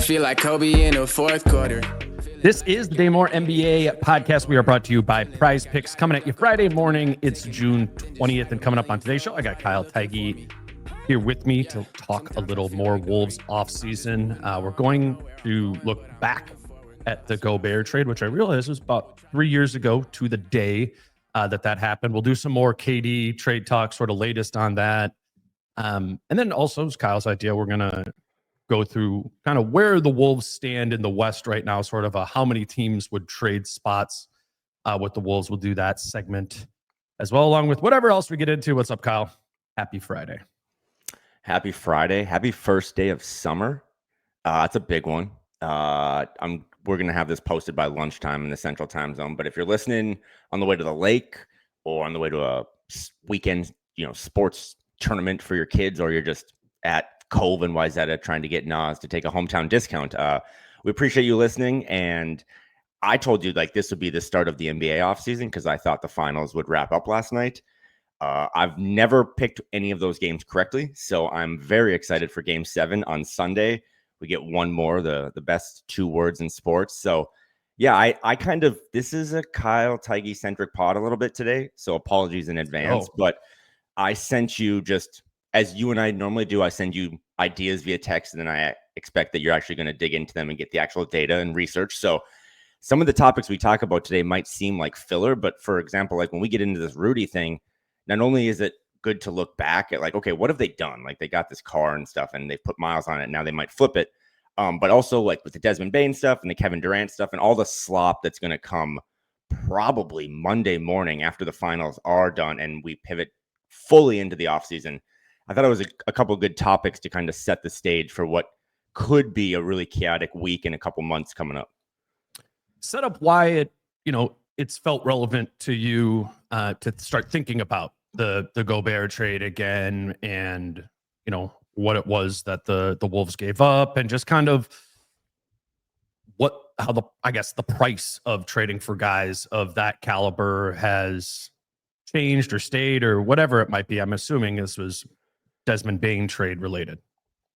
feel like Kobe in the fourth quarter. This is the Dane Moore NBA podcast. We are brought to you by Prize Picks. Coming at you Friday morning. It's June 20th. And coming up on today's show, I got Kyle Theige here with me to talk a little more Wolves offseason. We're going to look back at the Gobert trade, which I realized was about 3 years ago to the day that happened. We'll do some more KD trade talk, sort of latest on that. And then also, it's Kyle's idea, we're going to go through kind of where the Wolves stand in the West right now, sort of how many teams would trade spots with the Wolves. We'll do that segment as well, along with whatever else we get into. What's up, Kyle? Happy Friday. Happy Friday. Happy first day of summer. It's a big one. We're going to have this posted by lunchtime in the Central Time Zone. But if you're listening on the way to the lake or on the way to a weekend, sports tournament for your kids, or you're just at Cove and Wayzata trying to get Nas to take a hometown discount, we appreciate you listening. And I told you this would be the start of the NBA offseason because I thought the finals would wrap up last night. I've never picked any of those games correctly, so I'm very excited for Game 7 on Sunday. We get one more, the best two words in sports. So yeah, I kind of, this is a Kyle Theige centric pod a little bit today, so apologies in advance. But I sent you, just as you and I normally do, I send you ideas via text, and then I expect that you're actually going to dig into them and get the actual data and research. So some of the topics we talk about today might seem like filler, but for example, when we get into this Rudy thing, not only is it good to look back at okay, what have they done? They got this car and stuff and they put miles on it. Now they might flip it. But also with the Desmond Bane stuff and the Kevin Durant stuff and all the slop that's going to come probably Monday morning after the finals are done and we pivot fully into the offseason. I thought it was a couple of good topics to kind of set the stage for what could be a really chaotic week and a couple months coming up. Set up why it's felt relevant to you to start thinking about the Gobert trade again, and what it was that the Wolves gave up, and just kind of how the price of trading for guys of that caliber has changed or stayed or whatever it might be. I'm assuming this was Desmond Bane trade related.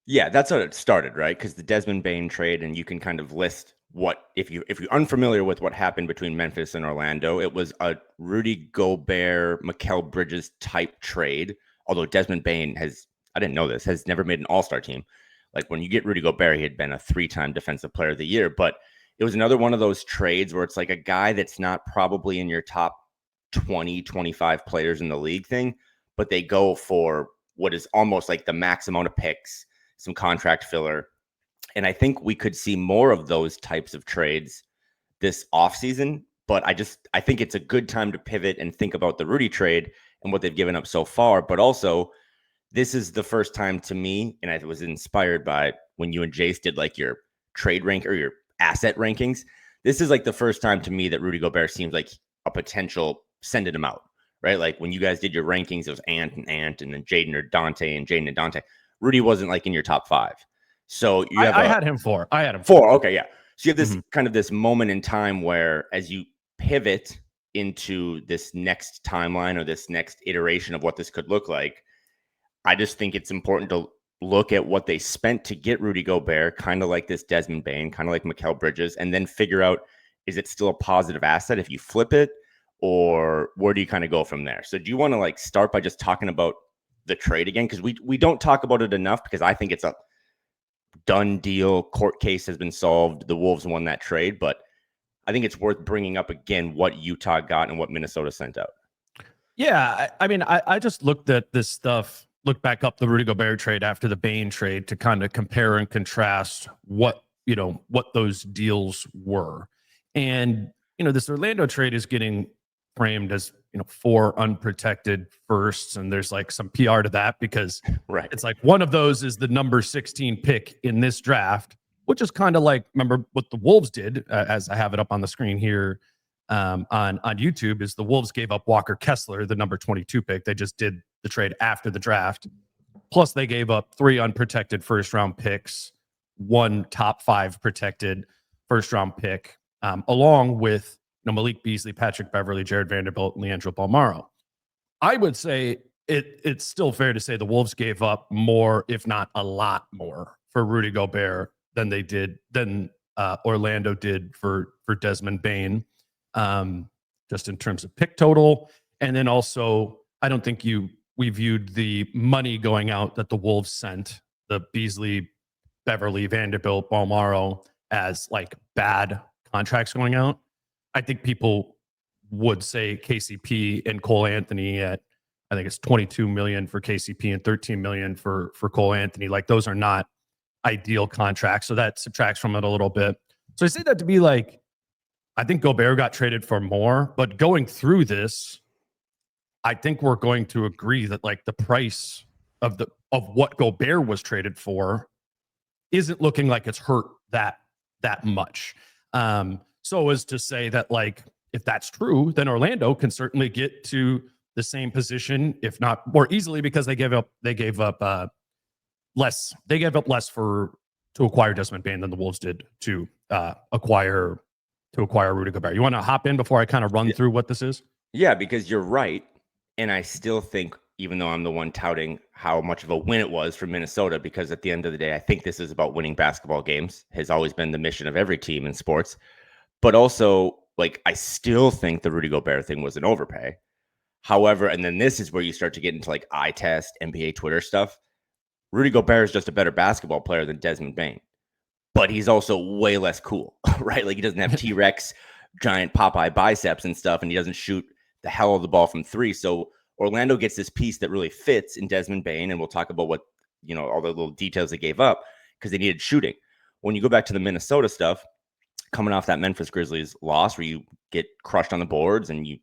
Yeah, that's how it started, right? Because the Desmond Bane trade, and you can kind of list what, if you're unfamiliar with what happened between Memphis and Orlando, it was a Rudy Gobert, Mikal Bridges type trade. Although Desmond Bane has never made an all-star team. When you get Rudy Gobert, he had been a 3-time defensive player of the year, but it was another one of those trades where it's a guy that's not probably in your top 20, 25 players in the league thing, but they go for what is almost the max amount of picks, some contract filler. And I think we could see more of those types of trades this offseason. But I think it's a good time to pivot and think about the Rudy trade and what they've given up so far. But also, this is the first time to me, and I was inspired by when you and Jace did your trade rank or your asset rankings. This is the first time to me that Rudy Gobert seems like a potential sending him out, right? When you guys did your rankings, it was Ant, and then Jaden or Dante and Jaden and Dante. Rudy wasn't in your top 5. So you have I had him 4. I had him 4. Okay, yeah. So you have this kind of this moment in time where as you pivot into this next timeline or this next iteration of what this could look like, I just think it's important to look at what they spent to get Rudy Gobert, kind of like this Desmond Bane, kind of like Mikal Bridges, and then figure out, is it still a positive asset if you flip it, or where do you kind of go from there? So do you want to start by just talking about the trade again? Because we don't talk about it enough, because I think it's a done deal. Court case has been solved. The Wolves won that trade, but I think it's worth bringing up again what Utah got and what Minnesota sent out. Yeah, I just looked at this stuff, looked back up the Rudy Gobert trade after the Bane trade to kind of compare and contrast what those deals were. And, this Orlando trade is getting framed as, 4 unprotected firsts. And there's some PR to that because right. It's one of those is the number 16 pick in this draft, which is kind of remember what the Wolves did, as I have it up on the screen here on YouTube, is the Wolves gave up Walker Kessler, the number 22 pick. They just did the trade after the draft. Plus they gave up 3 unprotected first round picks, 1 top 5 protected first round pick, along with Malik Beasley, Patrick Beverley, Jared Vanderbilt, and Leandro Balmaro. I would say it's still fair to say the Wolves gave up more, if not a lot more, for Rudy Gobert than Orlando did for Desmond Bane, just in terms of pick total. And then also, I don't think we viewed the money going out that the Wolves sent, the Beasley, Beverly, Vanderbilt, Balmaro, as like bad contracts going out. I think people would say KCP and Cole Anthony at, I think it's 22 million for KCP and 13 million for Cole Anthony. Like, those are not ideal contracts. So that subtracts from it a little bit. So I say that to be like, I think Gobert got traded for more, but going through this, I think we're going to agree that like the price of what Gobert was traded for isn't looking like it's hurt that much. So as to say that, like, if that's true, then Orlando can certainly get to the same position, if not more easily, because they gave up less to acquire Desmond Bane than the Wolves did to acquire Rudy Gobert. You want to hop in before I kind of run through what this is? Yeah, because you're right. And I still think, even though I'm the one touting how much of a win it was for Minnesota, because at the end of the day, I think this is about winning basketball games, has always been the mission of every team in sports. But also, like, I still think the Rudy Gobert thing was an overpay. However, and then this is where you start to get into like eye test, NBA Twitter stuff. Rudy Gobert is just a better basketball player than Desmond Bane, but he's also way less cool, right? Like, he doesn't have T-Rex giant Popeye biceps and stuff, and he doesn't shoot the hell of the ball from three. So Orlando gets this piece that really fits in Desmond Bane, and we'll talk about what, all the little details they gave up because they needed shooting. When you go back to the Minnesota stuff, coming off that Memphis Grizzlies loss where you get crushed on the boards and you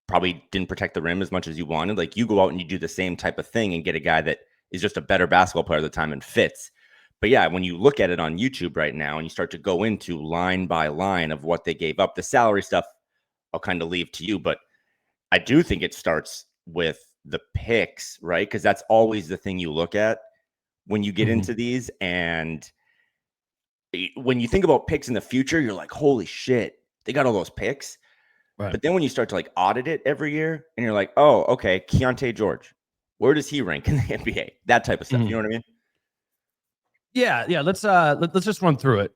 probably didn't protect the rim as much as you wanted, like, you go out and you do the same type of thing and get a guy that is just a better basketball player at the time and fits. But yeah, when you look at it on YouTube right now and you start to go into line by line of what they gave up, the salary stuff I'll kind of leave to you, but I do think it starts with the picks, right? Because that's always the thing you look at when you get into these. And when you think about picks in the future, you're like, holy shit, they got all those picks. Right. But then when you start to like audit it every year and you're like, oh, okay, Keontae George, where does he rank in the NBA? That type of stuff. You know what I mean? Yeah. Let's just run through it.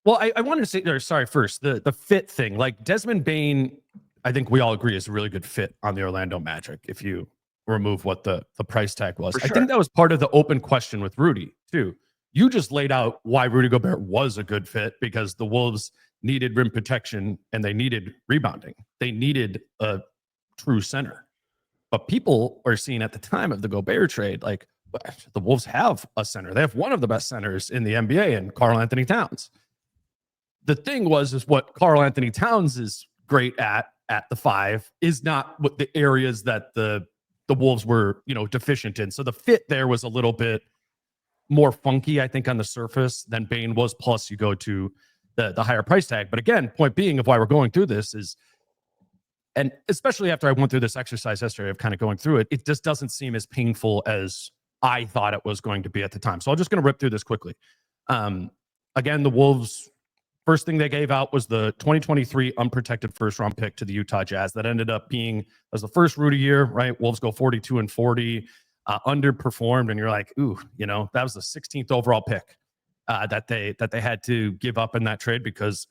Well, I wanted to say there, sorry, first, the fit thing. Like, Desmond Bane, I think we all agree, is a really good fit on the Orlando Magic if you remove what the price tag was. Sure. I think that was part of the open question with Rudy, too. You just laid out why Rudy Gobert was a good fit, because the Wolves needed rim protection and they needed rebounding. They needed a true center. But people are seeing at the time of the Gobert trade, like, the Wolves have a center. They have one of the best centers in the NBA in Karl Anthony Towns. The thing is what Karl Anthony Towns is great at the five is not what the areas that the Wolves were, deficient in. So the fit there was a little bit more funky, I think, on the surface than Bane was. Plus, you go to the higher price tag. But again, point being of why we're going through this is, and especially after I went through this exercise yesterday of kind of going through it, it just doesn't seem as painful as I thought it was going to be at the time. So I'm just going to rip through this quickly. Again, the Wolves, first thing they gave out was the 2023 unprotected first-round pick to the Utah Jazz. That ended up being, as the first Rudy year, right? Wolves go 42-40, underperformed, and you're like, ooh, that was the 16th overall pick that they had to give up in that trade because,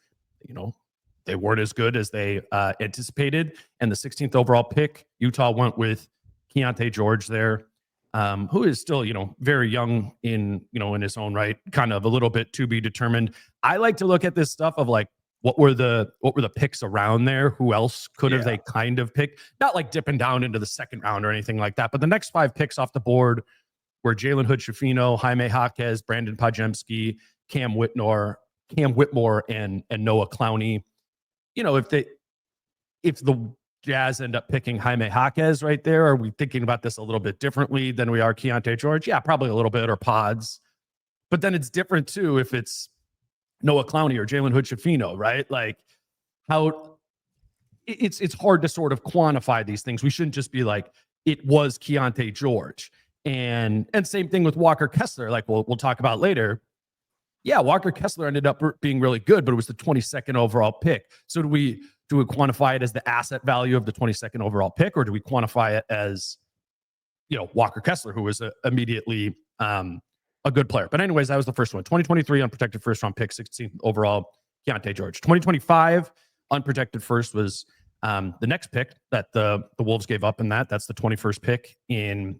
they weren't as good as they anticipated. And the 16th overall pick, Utah went with Keontae George there, who is still, very young in his own right, kind of a little bit to be determined. I like to look at this stuff of like, what were the picks around there? Who else could have they kind of picked? Not like dipping down into the second round or anything like that, but the next 5 picks off the board were Jalen Hood-Schifino, Jaime Jaquez, Brandon Podjemski, Cam Whitmore, and Noah Clowney. If the Jazz end up picking Jaime Jaquez right there, are we thinking about this a little bit differently than we are Keontae George? Yeah, probably a little bit, or Pods. But then it's different too if it's Noah Clowney or Jalen Hood-Schifino, right? Like, how it's hard to sort of quantify these things. We shouldn't just be like, it was Keontae George. And same thing with Walker Kessler, like we'll talk about later. Yeah, Walker Kessler ended up being really good, but it was the 22nd overall pick. So do we quantify it as the asset value of the 22nd overall pick, or do we quantify it as, Walker Kessler, who was immediately a good player. But anyways, that was the first one. 2023 unprotected first round pick, 16th overall, Keontae George. 2025 unprotected first was the next pick that the Wolves gave up in that. That's the 21st pick in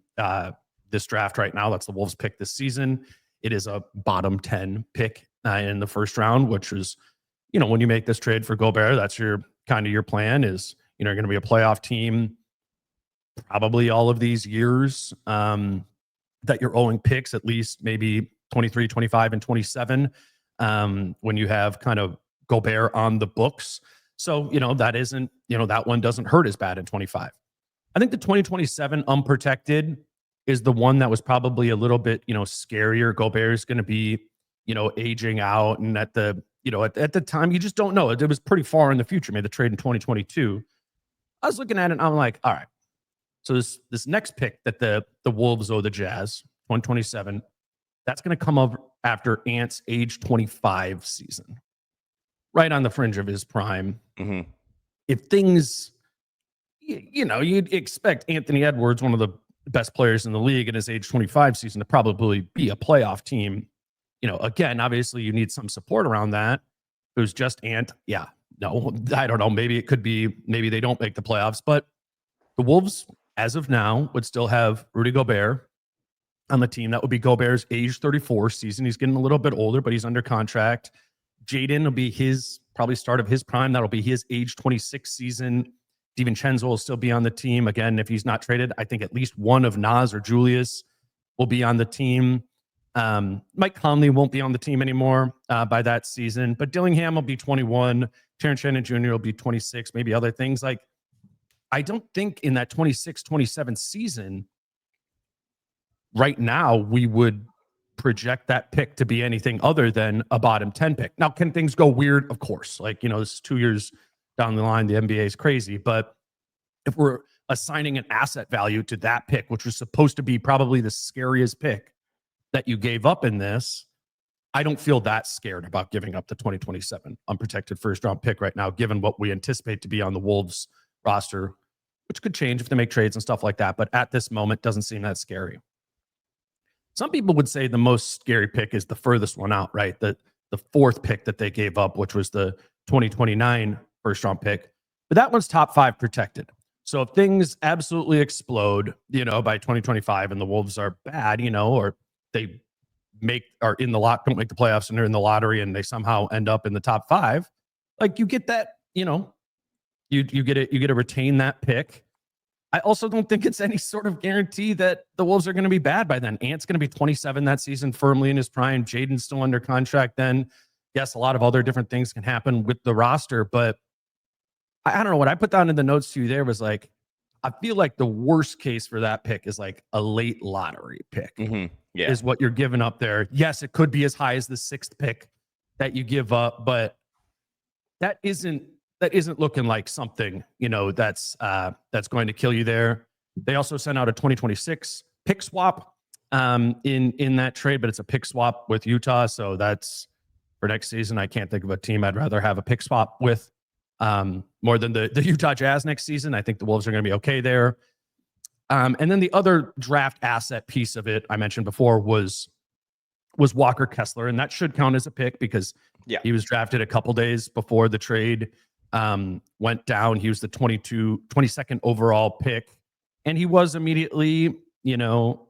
this draft right now. That's the Wolves pick this season. It is a bottom 10 pick in the first round, which is, when you make this trade for Gobert, that's your plan is, you're going to be a playoff team probably all of these years that you're owing picks, at least maybe 23, 25, and 27 when you have kind of Gobert on the books. So, that isn't, that one doesn't hurt as bad in 25. I think the 2027 unprotected is the one that was probably a little bit, scarier. Gobert is going to be, aging out. And at the, at the time, you just don't know. It was pretty far in the future. Made the trade in 2022. I was looking at it and I'm like, all right. So this next pick that the Wolves owe the Jazz, 127, that's going to come up after Ant's age 25 season. Right on the fringe of his prime. Mm-hmm. If things, you'd expect Anthony Edwards, one of the best players in the league in his age 25 season, to probably be a playoff team. Again, obviously you need some support around that. It was just Ant. Yeah, no, I don't know. Maybe it could be, maybe they don't make the playoffs, but the Wolves, as of now, would still have Rudy Gobert on the team. That would be Gobert's age 34 season. He's getting a little bit older, but he's under contract. Jaden will be his probably start of his prime. That'll be his age 26 season. DiVincenzo will still be on the team. Again, if he's not traded, I think at least one of Nas or Julius will be on the team. Mike Conley won't be on the team anymore by that season, but Dillingham will be 21. Terrence Shannon Jr. will be 26, maybe other things. Like, I don't think in that 26, 27 season right now, we would project that pick to be anything other than a bottom 10 pick. Now, can things go weird? Of course. Like, this is 2 years down the line. The NBA is crazy. But if we're assigning an asset value to that pick, which was supposed to be probably the scariest pick that you gave up in this, I don't feel that scared about giving up the 2027 unprotected first round pick right now, given what we anticipate to be on the Wolves roster, which could change if they make trades and stuff like that. But at this moment, doesn't seem that scary. Some people would say the most scary pick is the furthest one out, right? The fourth pick that they gave up, which was the 2029 first round pick. But that one's top 5 protected. So if things absolutely explode, by 2025 and the Wolves are bad, or they are in the lot, don't make the playoffs and they're in the lottery and they somehow end up in the top 5, like you get that, you get to retain that pick. I also don't think it's any sort of guarantee that the Wolves are going to be bad by then. Ant's going to be 27 that season, firmly in his prime. Jaden's still under contract then. Yes, a lot of other different things can happen with the roster, but I don't know. What I put down in the notes to you there was like, I feel like the worst case for that pick is like a late lottery pick. Mm-hmm. Yeah. Is what you're giving up there. Yes, it could be as high as the 6th pick that you give up, but that isn't looking like something, that's going to kill you there. They also sent out a 2026 pick swap in that trade, but it's a pick swap with Utah. So that's for next season. I can't think of a team I'd rather have a pick swap with more than the Utah Jazz next season. I think the Wolves are going to be okay there. And then the other draft asset piece of it I mentioned before was Walker Kessler, and that should count as a pick because he was drafted a couple days before the trade went down. He was the 22nd overall pick, and he was immediately,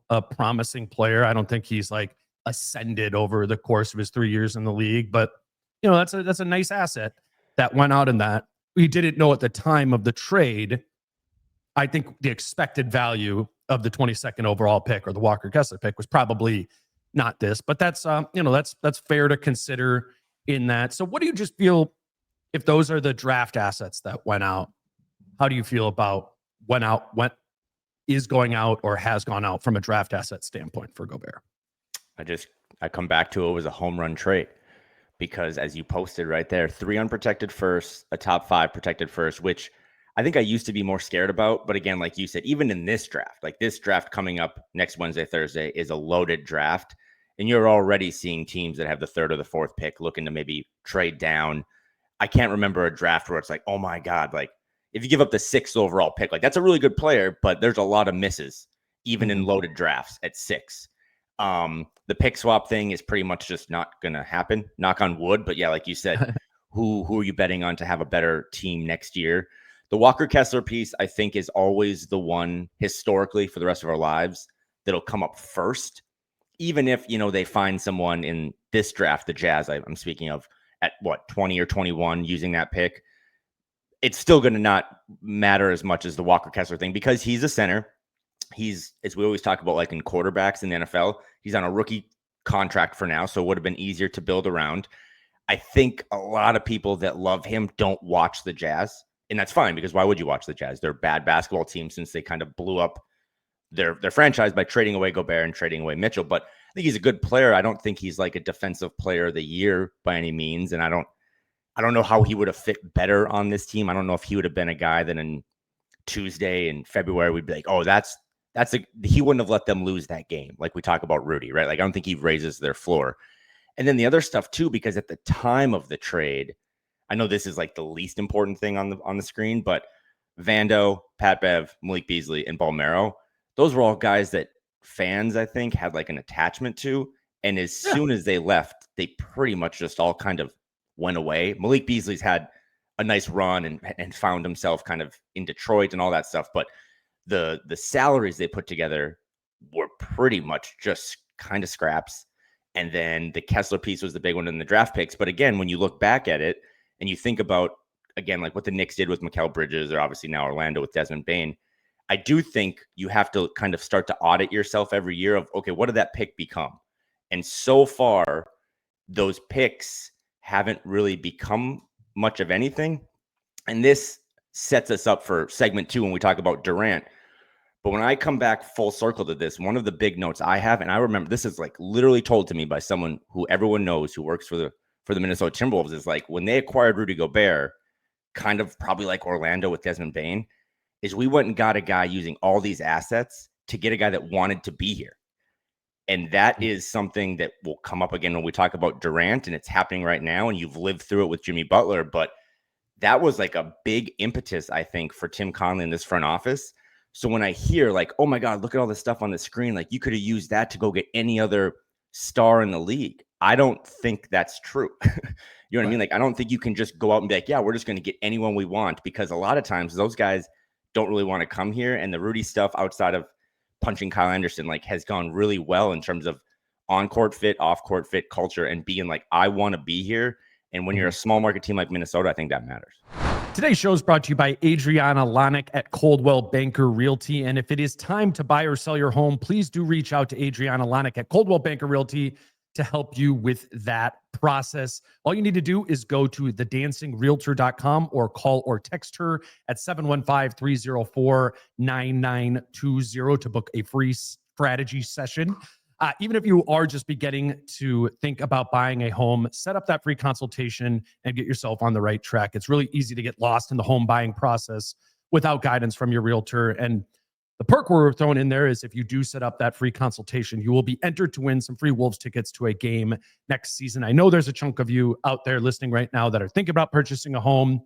a promising player. I don't think he's like ascended over the course of his 3 years in the league, but that's a nice asset that went out in that. We didn't know at the time of the trade. I think the expected value of the 22nd overall pick or the Walker Kessler pick was probably not this, but that's that's fair to consider in that. So what do you just feel if those are the draft assets that went out? How do you feel about what is going out or has gone out from a draft asset standpoint for Gobert? I come back to it was a home run trade because as you posted right there, 3 unprotected firsts, a top 5 protected first, which I think I used to be more scared about. But again, like you said, even in this draft, like this draft coming up next Wednesday, Thursday is a loaded draft. And you're already seeing teams that have the 3rd or the 4th pick looking to maybe trade down. I can't remember a draft where it's like, oh my God, like if you give up the 6th overall pick, like that's a really good player, but there's a lot of misses, even in loaded drafts at 6. The pick swap thing is pretty much just not going to happen. Knock on wood. But yeah, like you said, who are you betting on to have a better team next year? The Walker Kessler piece, I think, is always the one historically for the rest of our lives that'll come up first. Even if, they find someone in this draft, the Jazz I'm speaking of, at 20 or 21 using that pick, it's still going to not matter as much as the Walker Kessler thing because he's a center. He's, as we always talk about, like in quarterbacks in the NFL, he's on a rookie contract for now, so it would have been easier to build around. I think a lot of people that love him don't watch the Jazz, and that's fine because why would you watch the Jazz? They're a bad basketball team since they kind of blew up their franchise by trading away Gobert and trading away Mitchell. But I think he's a good player. I don't think he's like a defensive player of the year by any means, and I don't know how he would have fit better on this team. I don't know if he would have been a guy that in Tuesday in February we'd be like, oh, he wouldn't have let them lose that game. Like we talk about Rudy, right? Like I don't think he raises their floor. And then the other stuff too, because at the time of the trade, I know this is like the least important thing on the screen, but Vando, Pat Bev, Malik Beasley, and Balmero, those were all guys that fans, I think, had like an attachment to. And as soon as they left, they pretty much just all kind of went away. Malik Beasley's had a nice run and found himself kind of in Detroit and all that stuff. But the salaries they put together were pretty much just kind of scraps. And then the Kessler piece was the big one in the draft picks. But again, when you look back at it and you think about, again, like what the Knicks did with Mikal Bridges or obviously now Orlando with Desmond Bane, I do think you have to kind of start to audit yourself every year of, okay, what did that pick become? And so far, those picks haven't really become much of anything. And this sets us up for segment 2 when we talk about Durant. But when I come back full circle to this, one of the big notes I have, and I remember this is like literally told to me by someone who everyone knows who works for the Minnesota Timberwolves, is like when they acquired Rudy Gobert, kind of probably like Orlando with Desmond Bane, is we went and got a guy using all these assets to get a guy that wanted to be here. And that is something that will come up again when we talk about Durant, and it's happening right now, and you've lived through it with Jimmy Butler. But that was like a big impetus, I think, for Tim Conley in this front office. So when I hear like, oh my God, look at all this stuff on the screen, like you could have used that to go get any other star in the league. I don't think that's true. You know what I mean? Like, I don't think you can just go out and be like, yeah, we're just going to get anyone we want, because a lot of times those guys don't really want to come here. And the Rudy stuff outside of punching Kyle Anderson, like, has gone really well in terms of on-court fit, off-court fit culture, and being like, I want to be here. And when you're a small market team like Minnesota, I think that matters. Today's show is brought to you by Adriana Lonick at Coldwell Banker Realty. And if it is time to buy or sell your home, please do reach out to Adriana Lonick at Coldwell Banker Realty to help you with that process. All you need to do is go to thedancingrealtor.com or call or text her at 715-304-9920 to book a free strategy session. Even if you are just beginning to think about buying a home, set up that free consultation and get yourself on the right track. It's really easy to get lost in the home buying process without guidance from your realtor. And the perk we're throwing in there is if you do set up that free consultation, you will be entered to win some free Wolves tickets to a game next season. I know there's a chunk of you out there listening right now that are thinking about purchasing a home.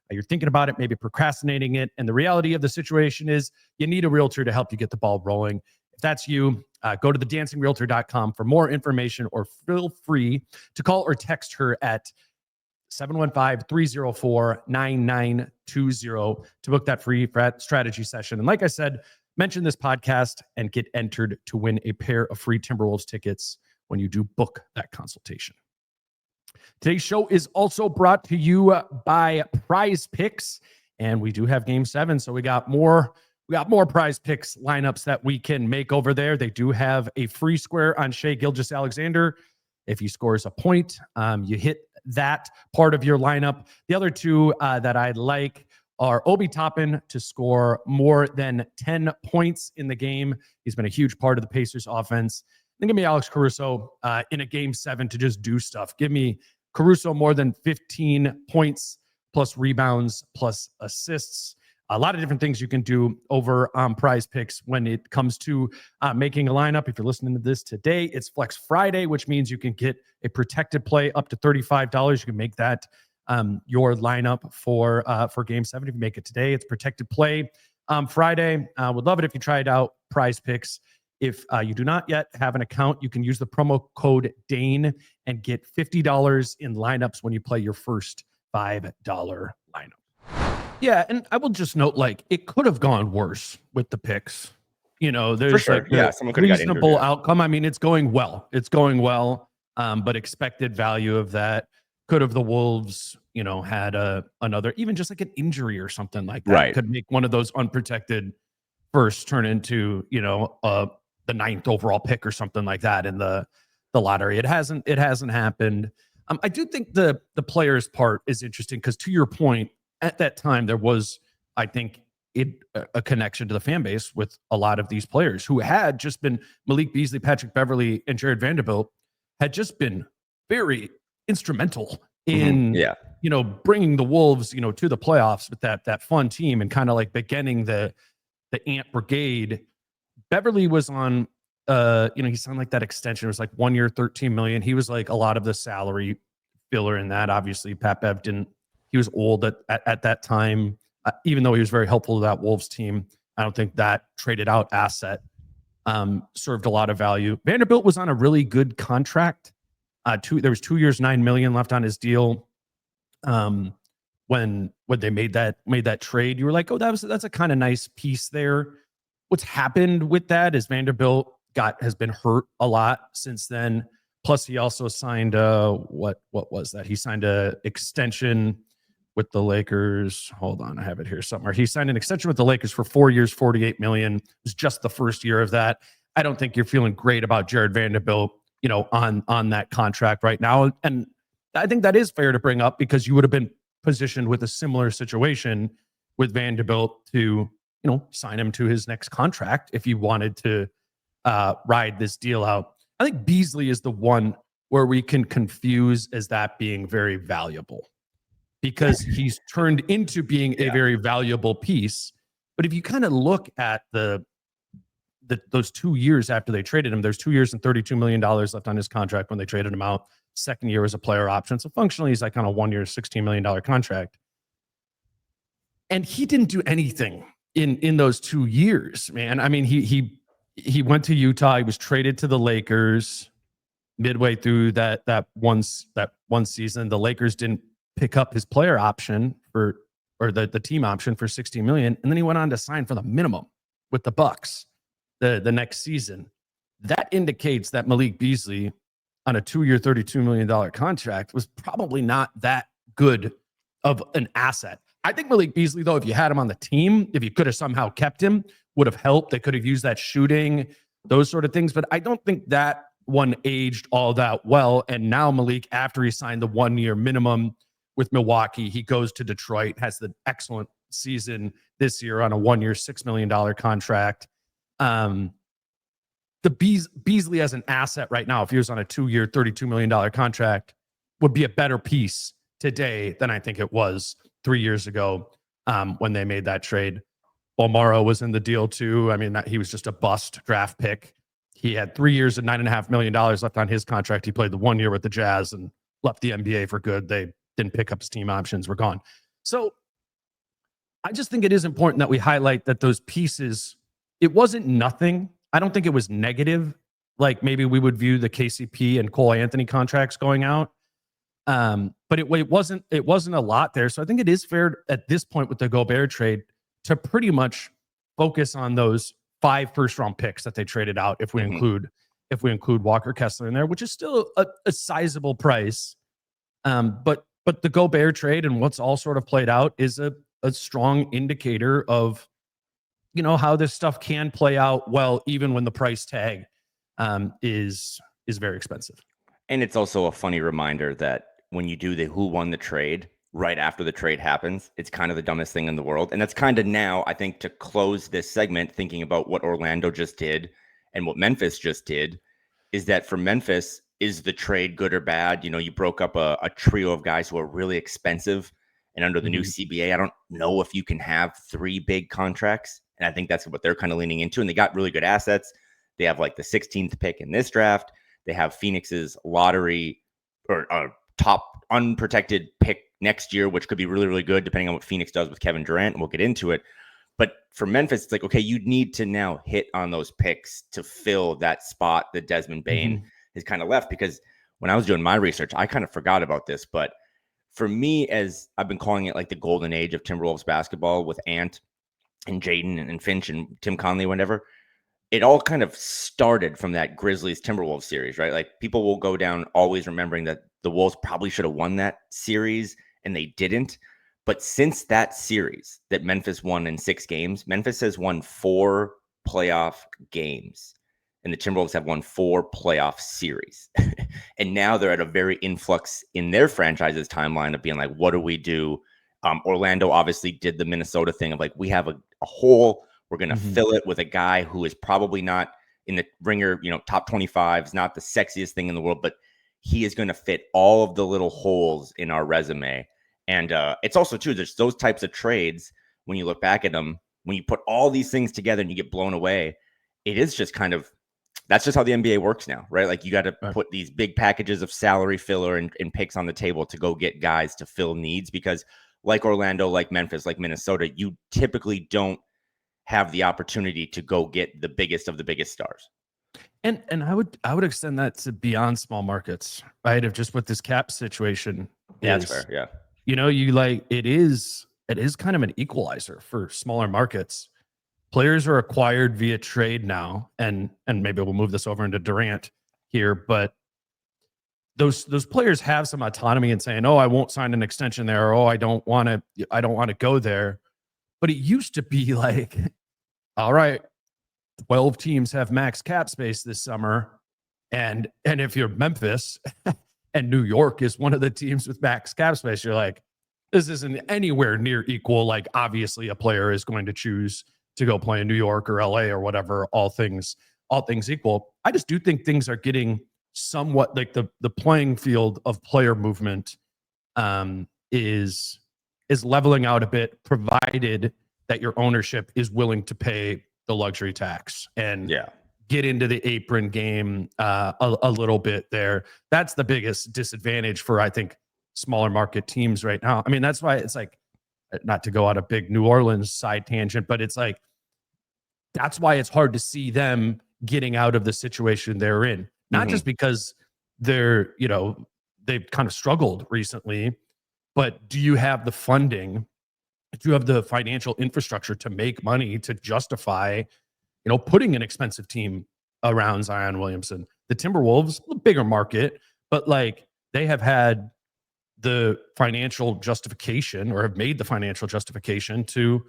You're thinking about it, maybe procrastinating it. And the reality of the situation is you need a realtor to help you get the ball rolling. If that's you, go to thedancingrealtor.com for more information, or feel free to call or text her at 715-304-9920 to book that free strategy session. And like I said, mention this podcast and get entered to win a pair of free Timberwolves tickets when you do book that consultation. Today's show is also brought to you by Prize Picks, and we do have Game 7, so we got more Prize Picks lineups that we can make over there. They do have a free square on Shai Gilgeous-Alexander. If he scores a point, you hit that part of your lineup. The other two that I like are Obi Toppin to score more than 10 points in the game. He's been a huge part of the Pacers offense. Then give me Alex Caruso in a Game 7 to just do stuff. Give me Caruso more than 15 points plus rebounds plus assists. A lot of different things you can do over on Prize Picks when it comes to making a lineup. If you're listening to this today, it's Flex Friday, which means you can get a protected play up to $35. You can make that your lineup for Game 7. If you make it today, it's protected play Friday. Would love it if you tried out Prize Picks. If you do not yet have an account, you can use the promo code Dane and get $50 in lineups when you play your first $5 lineup. Yeah, and I will just note, like, it could have gone worse with the picks. There's sure. like Yeah, the someone could have got injured, reasonable yeah. outcome. I mean, it's going well. But expected value of that could have the Wolves, had another, even just like an injury or something like that, Right. could make one of those unprotected first turn into, the 9th overall pick or something like that in the lottery. It hasn't happened. I do think the players part is interesting because, to your point, at that time there was, I think, a connection to the fan base with a lot of these players who had just been Malik Beasley, Patrick Beverley, and Jared Vanderbilt had just been very instrumental in bringing the Wolves to the playoffs with that fun team and kind of like beginning the Ant Brigade. Beverly was on he signed like that extension. It was like 1 year, $13 million. He was like a lot of the salary filler in that. Obviously, Pat Bev he was old at that time. Even though he was very helpful to that Wolves team, I don't think that traded out asset served a lot of value. Vanderbilt was on a really good contract. There was 2 years, $9 million left on his deal. When they made that trade, you were like, oh, that's a kind of nice piece there. What's happened with that is Vanderbilt has been hurt a lot since then. Plus, he also signed what was that? He signed a extension with the Lakers. Hold on, I have it here somewhere. He signed an extension with the Lakers for 4 years, $48 million. It was just the first year of that. I don't think you're feeling great about Jared Vanderbilt, on that contract right now. And I think that is fair to bring up because you would have been positioned with a similar situation with Vanderbilt to, sign him to his next contract if you wanted to ride this deal out. I think Beasley is the one where we can confuse as that being very valuable because he's turned into being a very valuable piece. But if you kind of look at those 2 years after they traded him, there's 2 years and $32 million left on his contract when they traded him out. Second year was a player option. So functionally, he's like on a 1 year, $16 million contract. And he didn't do anything in those 2 years, man. I mean, he went to Utah. He was traded to the Lakers midway through that one season. The Lakers didn't pick up his player option or the team option for $60 million. And then he went on to sign for the minimum with the Bucks the next season. That indicates that Malik Beasley on a 2 year, $32 million contract was probably not that good of an asset. I think Malik Beasley, though, if you had him on the team, if you could have somehow kept him, would have helped. They could have used that shooting, those sort of things. But I don't think that one aged all that well. And now Malik, after he signed the 1 year minimum with Milwaukee, he goes to Detroit, has the excellent season this year on a 1 year, $6 million contract. The Beasley as an asset right now, if he was on a 2 year, $32 million contract, would be a better piece today than I think it was 3 years ago when they made that trade. Bolmaro was in the deal too. I mean, he was just a bust draft pick. He had 3 years and $9.5 million left on his contract. He played the 1 year with the Jazz and left the NBA for good. They didn't pick up his team options, were gone. So I just think it is important that we highlight that those pieces, it wasn't nothing. I don't think it was negative. Like maybe we would view the KCP and Cole Anthony contracts going out. But it wasn't a lot there. So I think it is fair at this point with the Gobert trade to pretty much focus on those 5 first-round picks that they traded out if we include Walker Kessler in there, which is still a sizable price. But the Gobert trade and what's all sort of played out is a strong indicator of how this stuff can play out well, even when the price tag is very expensive. And it's also a funny reminder that when you do the who won the trade right after the trade happens, it's kind of the dumbest thing in the world. And that's kind of now, I think, to close this segment, thinking about what Orlando just did and what Memphis just did, is that for Memphis, is the trade good or bad? You broke up a trio of guys who are really expensive. And under the new CBA, I don't know if you can have 3 big contracts. And I think that's what they're kind of leaning into. And they got really good assets. They have like the 16th pick in this draft. They have Phoenix's lottery or top unprotected pick next year, which could be really, really good depending on what Phoenix does with Kevin Durant. And we'll get into it. But for Memphis, it's like, okay, you need to now hit on those picks to fill that spot that Desmond Bane has kind of left. Because when I was doing my research, I kind of forgot about this. But for me, as I've been calling it like the golden age of Timberwolves basketball with Ant and Jaden and Finch and Tim Conley, whenever, it all kind of started from that Grizzlies Timberwolves series, right? Like people will go down always remembering that the Wolves probably should have won that series and they didn't. But since that series that Memphis won in 6 games, Memphis has won 4 playoff games and the Timberwolves have won 4 playoff series. And now they're at a very influx in their franchise's timeline of being like, what do we do? Orlando obviously did the Minnesota thing of like, we have a hole. We're going to fill it with a guy who is probably not in the ringer, top 25, is not the sexiest thing in the world, but he is going to fit all of the little holes in our resume. And it's also too, there's those types of trades, when you look back at them, when you put all these things together and you get blown away, it is just kind of, that's just how the NBA works now, right? Like you got to put these big packages of salary filler and picks on the table to go get guys to fill needs, because like Orlando, like Memphis, like Minnesota, you typically don't have the opportunity to go get the biggest of the biggest stars. And I would extend that to beyond small markets, right? Of just what this cap situation Yeah, is. that's fair. Yeah. It is kind of an equalizer for smaller markets. Players are acquired via trade now, and maybe we'll move this over into Durant here, but those players have some autonomy in saying, "Oh, I won't sign an extension there," or "Oh, I don't want to go there." But it used to be like, all right, 12 teams have max cap space this summer, and if you're Memphis and New York is one of the teams with max cap space, you're like, this isn't anywhere near equal. Like, obviously, a player is going to choose to go play in New York or LA or whatever, all things equal. I just do think things are getting somewhat like the playing field of player movement is leveling out a bit, provided that your ownership is willing to pay the luxury tax and get into the apron game a little bit there. That's the biggest disadvantage for, I think, smaller market teams right now. I mean, that's why it's like, not to go on a big New Orleans side tangent, but it's like, that's why it's hard to see them getting out of the situation they're in. Not just because they've kind of struggled recently, but do you have the funding? Do you have the financial infrastructure to make money to justify, putting an expensive team around Zion Williamson? The Timberwolves, a bigger market, but like they have had the financial justification, or have made the financial justification to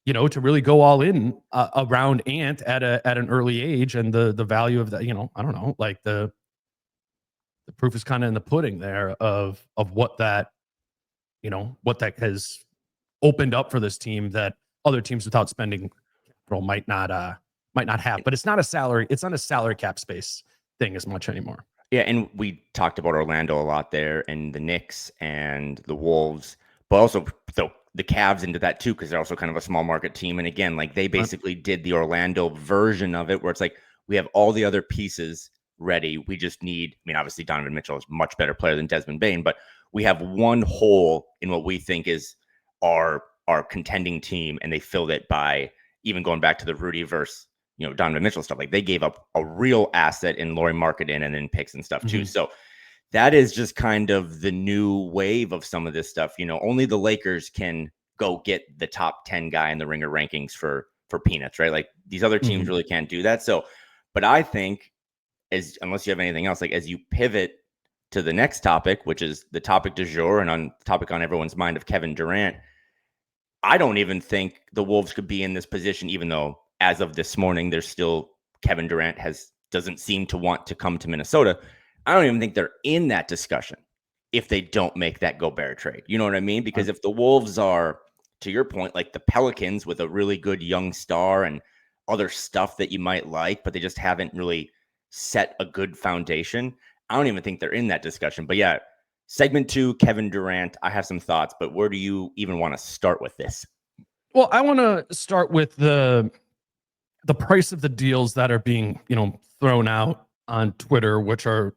really go all in around Ant at an early age, and the value of that, I don't know, like the proof is kind of in the pudding there of what that has opened up for this team that other teams without spending capital might not have. But it's not a salary cap space thing as much anymore. Yeah, and we talked about Orlando a lot there, and the Knicks and the Wolves, but also the Cavs into that too, because they're also kind of a small market team. And again, like they basically did the Orlando version of it, where it's like, we have all the other pieces ready. We just need, I mean, obviously Donovan Mitchell is a much better player than Desmond Bane, but we have one hole in what we think is our contending team, and they filled it by even going back to the Rudy versus Donovan Mitchell stuff. Like they gave up a real asset in Lauri Markkanen and then picks and stuff too. So that is just kind of the new wave of some of this stuff. Only the Lakers can go get the top 10 guy in the ringer rankings for peanuts, right? Like these other teams really can't do that. So, but I think, unless you have anything else, like as you pivot to the next topic, which is the topic du jour and on topic on everyone's mind of Kevin Durant, I don't even think the Wolves could be in this position, even though as of this morning, there's still Kevin Durant doesn't seem to want to come to Minnesota. I don't even think they're in that discussion if they don't make that Gobert trade. You know what I mean? Because if the Wolves are, to your point, like the Pelicans with a really good young star and other stuff that you might like, but they just haven't really set a good foundation, I don't even think they're in that discussion. But yeah, segment 2, Kevin Durant, I have some thoughts, but where do you even want to start with this? Well, I want to start with the price of the deals that are being, thrown out on Twitter, which are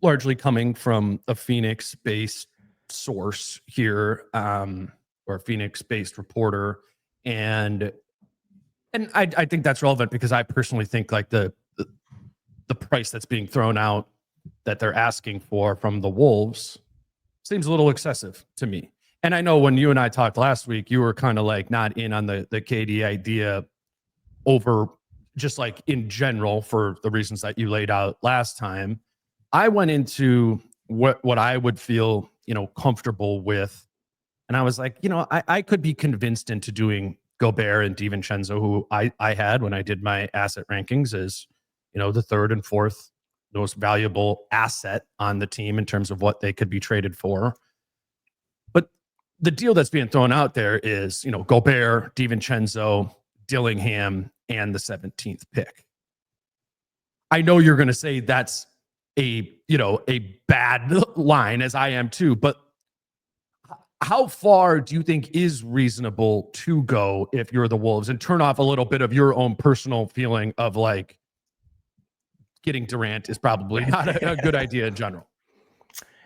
largely coming from a Phoenix-based source here, or a Phoenix-based reporter. And I think that's relevant because I personally think like the price that's being thrown out that they're asking for from the Wolves seems a little excessive to me. And I know when you and I talked last week, you were kind of like not in on the KD idea over just like in general for the reasons that you laid out last time. I went into what I would feel, comfortable with. And I was like, I could be convinced into doing Gobert and DiVincenzo, who I had when I did my asset rankings as, the third and fourth most valuable asset on the team in terms of what they could be traded for. But the deal that's being thrown out there is, Gobert, DiVincenzo, Dillingham, and the 17th pick. I know you're going to say that's a bad line, as I am too, but how far do you think is reasonable to go if you're the Wolves and turn off a little bit of your own personal feeling of like getting Durant is probably not a good idea in general?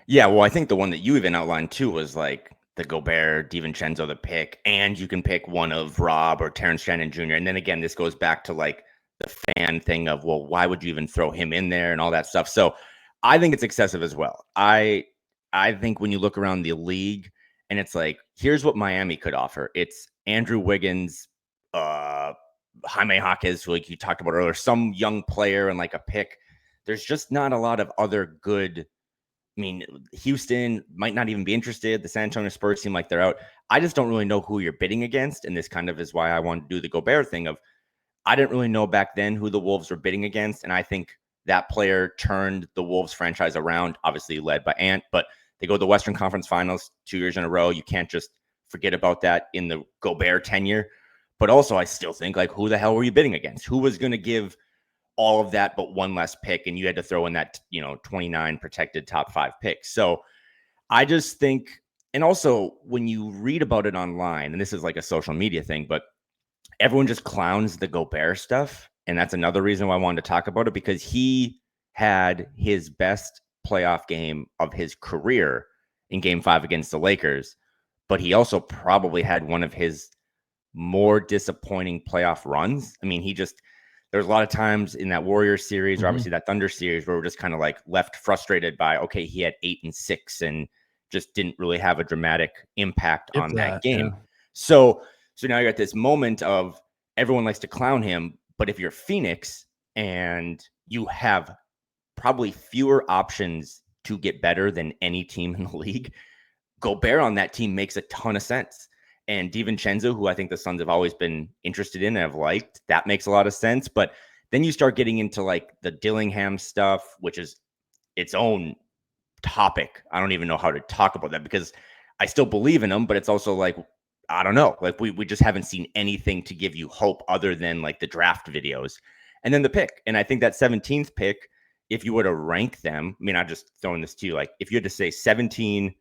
Yeah, well, I think the one that you even outlined too was like the Gobert, DiVincenzo, the pick, and you can pick one of Rob or Terrence Shannon Jr. And then again, this goes back to like the fan thing of, well, why would you even throw him in there and all that stuff? So I think it's excessive as well. I think when you look around the league and it's like, here's what Miami could offer. It's Andrew Wiggins, Jaime Jaquez, like you talked about earlier, some young player and like a pick. There's just not a lot of other good. I mean, Houston might not even be interested. The San Antonio Spurs seem like they're out. I just don't really know who you're bidding against. And this kind of is why I wanted to do the Gobert thing of, I didn't really know back then who the Wolves were bidding against. And I think that player turned the Wolves franchise around, obviously led by Ant, but they go to the Western Conference Finals 2 years in a row. You can't just forget about that in the Gobert tenure. But also, I still think, like, who the hell were you bidding against? Who was going to give all of that but one less pick? And you had to throw in that, 29 protected top 5 picks. So I just think, and also when you read about it online, and this is like a social media thing, but everyone just clowns the Gobert stuff. And that's another reason why I wanted to talk about it, because he had his best playoff game of his career in Game 5 against the Lakers. But he also probably had one of his more disappointing playoff runs. I mean, there's a lot of times in that Warriors series or obviously that Thunder series where we're just kind of like left frustrated by, okay, he had 8 and 6 and just didn't really have a dramatic impact on that game. Yeah. So now you're at this moment of everyone likes to clown him, but if you're Phoenix and you have probably fewer options to get better than any team in the league, Gobert on that team makes a ton of sense. And DiVincenzo, who I think the Suns have always been interested in and have liked, that makes a lot of sense. But then you start getting into like the Dillingham stuff, which is its own topic. I don't even know how to talk about that because I still believe in him, but it's also like, I don't know. Like we just haven't seen anything to give you hope other than like the draft videos. And then the pick. And I think that 17th pick, if you were to rank them, I mean, I'm just throwing this to you. Like if you had to say 17,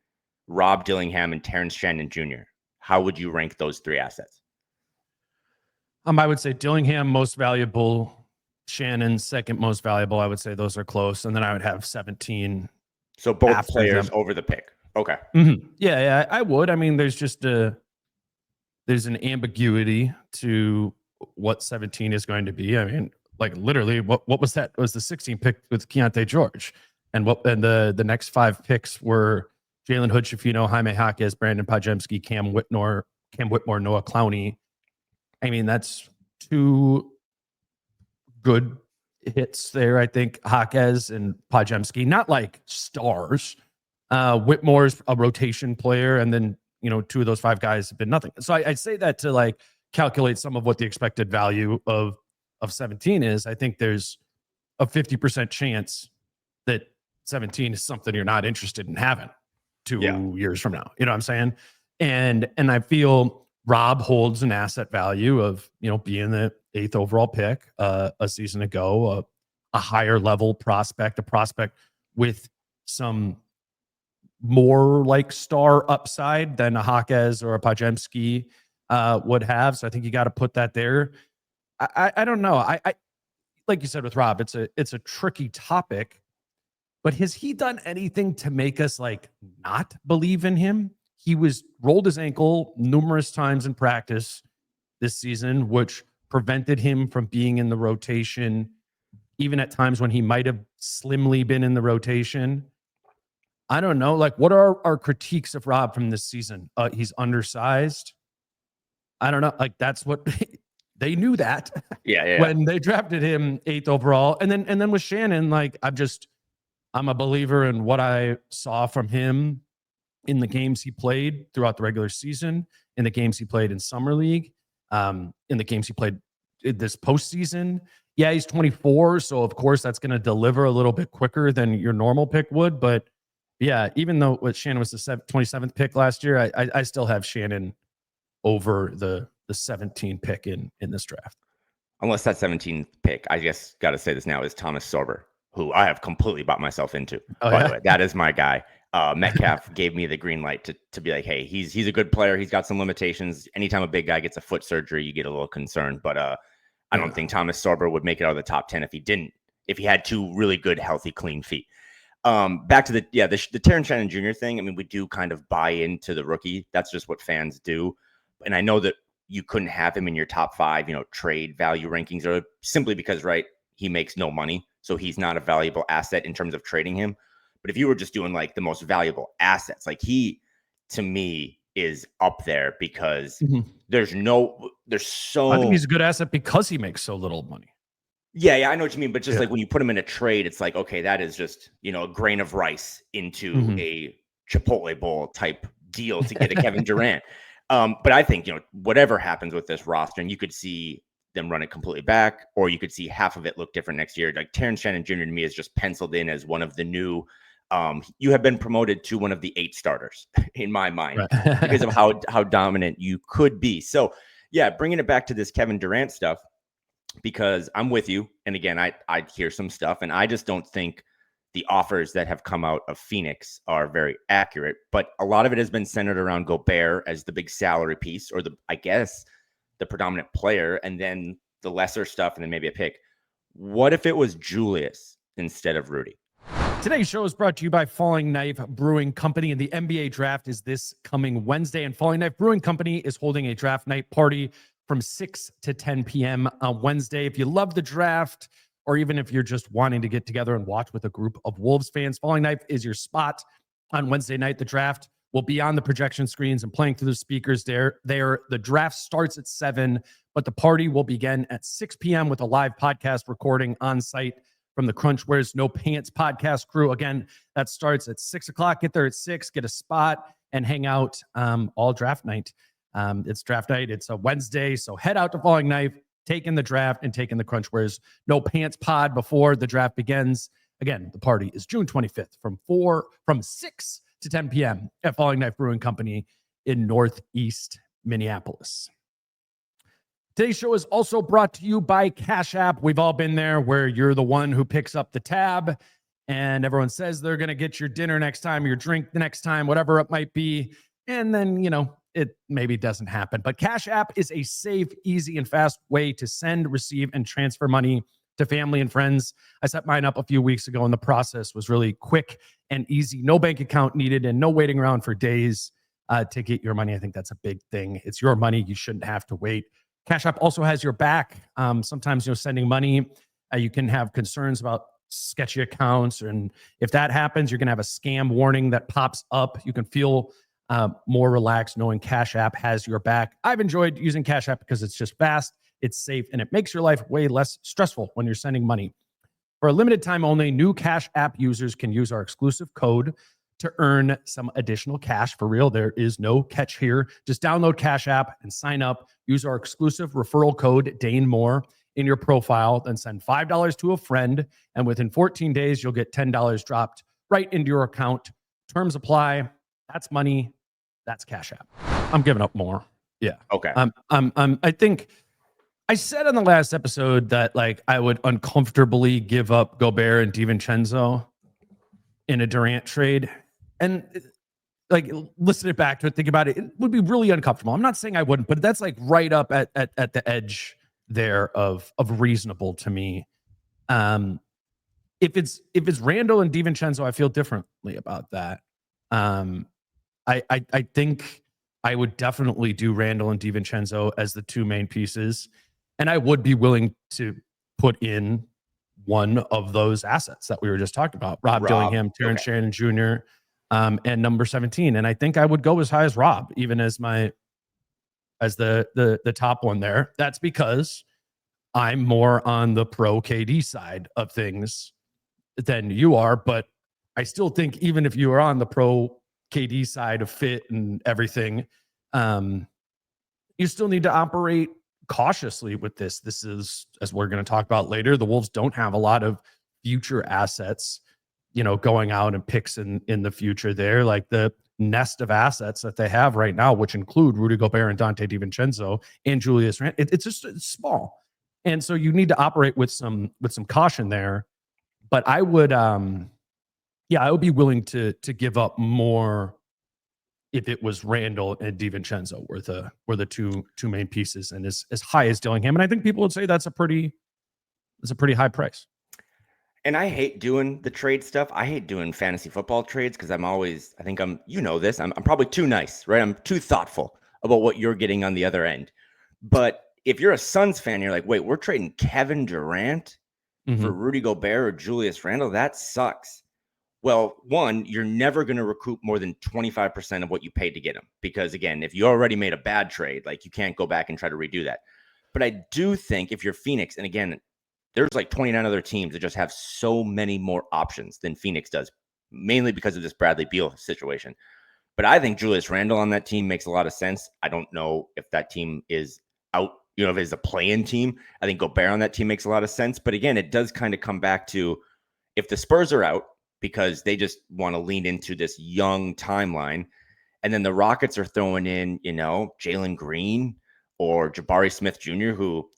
Rob Dillingham and Terrence Shannon Jr., how would you rank those 3 assets? I would say Dillingham most valuable, Shannon second most valuable. I would say those are close. And then I would have 17. So both players over the pick. Okay. Mm-hmm. Yeah, I would. I mean, there's an ambiguity to what 17 is going to be. I mean, like literally what was that? It was the 16 pick with Keontae George. And the next 5 picks were Jalen Hood-Schifino, Jaime Jaquez, Brandon Podziemski, Cam Whitmore, Noah Clowney. I mean, that's 2 good hits there. I think Jaquez and Podziemski, not like stars. Whitmore's a rotation player, and then 2 of those 5 guys have been nothing. So I say that to like calculate some of what the expected value of 17 is. I think there's a 50% chance that 17 is something you're not interested in having 2 years from now. You know what I'm saying? And I feel Rob holds an asset value of, being the 8th overall pick a season ago, a higher level prospect, a prospect with some more like star upside than a Jaquez or a Podziemski would have. So I think you got to put that there. I don't know. I like you said with Rob, it's a tricky topic. But has he done anything to make us like not believe in him? He was rolled his ankle numerous times in practice. this season, which prevented him from being in the rotation, even at times when he might have slimly been in the rotation. I don't know. Like, what are our critiques of Rob from this season? He's undersized. I don't know. Like, that's what they knew that when they drafted him 8th overall. And then with Shannon, like, I'm a believer in what I saw from him in the games he played throughout the regular season, in the games he played in summer league, in the games he played this postseason. Yeah, he's 24, so of course that's going to deliver a little bit quicker than your normal pick would. But yeah, even though Shannon was the 27th pick last year, I still have Shannon over the 17th pick in this draft. Unless that 17th pick, I guess got to say this now, is Thomas Sorber, who I have completely bought myself into. By the way, that is my guy. Metcalf gave me the green light to be like, hey, he's a good player. He's got some limitations. Anytime a big guy gets a foot surgery, you get a little concerned. But I don't think Thomas Sorber would make it out of the top 10 if he had 2 really good, healthy, clean feet. Back to the Terrence Shannon Jr. thing. I mean, we do kind of buy into the rookie. That's just what fans do. And I know that you couldn't have him in your top 5, trade value rankings, or simply because, right, he makes no money. So he's not a valuable asset in terms of trading him. But if you were just doing like the most valuable assets, like he, to me, is up there because there's so. I think he's a good asset because he makes so little money. Yeah, I know what you mean. But just like when you put him in a trade, it's like, okay, that is just, a grain of rice into a Chipotle bowl type deal to get a Kevin Durant. But I think, whatever happens with this roster, and you could see them run it completely back, or you could see half of it look different next year. Like Terrence Shannon Jr. to me is just penciled in as one of the new. You have been promoted to one of the 8 starters in my mind because of how dominant you could be. So yeah, bringing it back to this Kevin Durant stuff, because I'm with you. And again, I hear some stuff, and I just don't think the offers that have come out of Phoenix are very accurate. But a lot of it has been centered around Gobert as the big salary piece, or the predominant player, and then the lesser stuff, and then maybe a pick. What if it was Julius instead of Rudy? Today's show is brought to you by Falling Knife Brewing Company, and the NBA draft is this coming Wednesday, and Falling Knife Brewing Company is holding a draft night party from 6 to 10 p.m. on Wednesday. If you love the draft, or even if you're just wanting to get together and watch with a group of Wolves fans, Falling Knife is your spot on Wednesday night. The draft will be on the projection screens and playing through the speakers there. The draft starts at 7, but the party will begin at 6 p.m. with a live podcast recording on site from the Crunch Wears No Pants podcast crew. Again, that starts at 6 o'clock. Get there at 6, get a spot, and hang out all draft night. It's draft night. It's a Wednesday, so head out to Falling Knife, take in the draft, and take in the Crunch Wears No Pants pod before the draft begins. Again, the party is June 25th from 6 to 10 p.m. at Falling Knife Brewing Company in Northeast Minneapolis. Today's show is also brought to you by Cash App. We've all been there where you're the one who picks up the tab and everyone says they're going to get your dinner next time, your drink the next time, whatever it might be. And then, it maybe doesn't happen. But Cash App is a safe, easy, and fast way to send, receive, and transfer money to family and friends. I set mine up a few weeks ago, and the process was really quick and easy. No bank account needed and no waiting around for days to get your money. I think that's a big thing. It's your money. You shouldn't have to wait. Cash App also has your back. Sometimes, sending money, you can have concerns about sketchy accounts. And if that happens, you're going to have a scam warning that pops up. You can feel more relaxed knowing Cash App has your back. I've enjoyed using Cash App because it's just fast, it's safe, and it makes your life way less stressful when you're sending money. For a limited time only, new Cash App users can use our exclusive code to earn some additional cash. For real, there is no catch here. Just download Cash App and sign up. Use our exclusive referral code, DaneMoore, in your profile. Then send $5 to a friend. And within 14 days, you'll get $10 dropped right into your account. Terms apply. That's money. That's Cash App. I'm giving up more. Yeah. Okay. I think I said on the last episode that I would uncomfortably give up Gobert and DiVincenzo in a Durant trade. And listening back to it, think about it, it would be really uncomfortable. I'm not saying I wouldn't, but that's right up at the edge there of reasonable to me. If it's Randall and DiVincenzo, I feel differently about that. I think I would definitely do Randall and DiVincenzo as the two main pieces. And I would be willing to put in one of those assets that we were just talking about. Rob Dillingham, Terrence Shannon Jr., and number 17. And I think I would go as high as Rob, even as the top one there. That's because I'm more on the pro KD side of things than you are. But I still think even if you are on the pro KD side of fit and everything, you still need to operate cautiously with this. This is, as we're going to talk about later, the Wolves don't have a lot of future assets, going out and picks in the future there. Like the nest of assets that they have right now, which include Rudy Gobert and Dante DiVincenzo and Julius Randle, it's small. And so you need to operate with some caution there. But I would, I would be willing to give up more if it was Randall and DiVincenzo were the two main pieces, and as high as Dillingham. And I think people would say that's a pretty high price. And I hate doing the trade stuff. I hate doing fantasy football trades because I'm probably too nice, right? I'm too thoughtful about what you're getting on the other end. But if you're a Suns fan, you're like, wait, we're trading Kevin Durant for Rudy Gobert or Julius Randle? That sucks. Well, one, you're never going to recoup more than 25% of what you paid to get him. Because again, if you already made a bad trade, like you can't go back and try to redo that. But I do think if you're Phoenix, and again, there's like 29 other teams that just have so many more options than Phoenix does, mainly because of this Bradley Beal situation. But I think Julius Randle on that team makes a lot of sense. I don't know if that team is out, if it's a play-in team. I think Gobert on that team makes a lot of sense. But again, it does kind of come back to if the Spurs are out, because they just want to lean into this young timeline. And then the Rockets are throwing in, Jalen Green or Jabari Smith Jr.,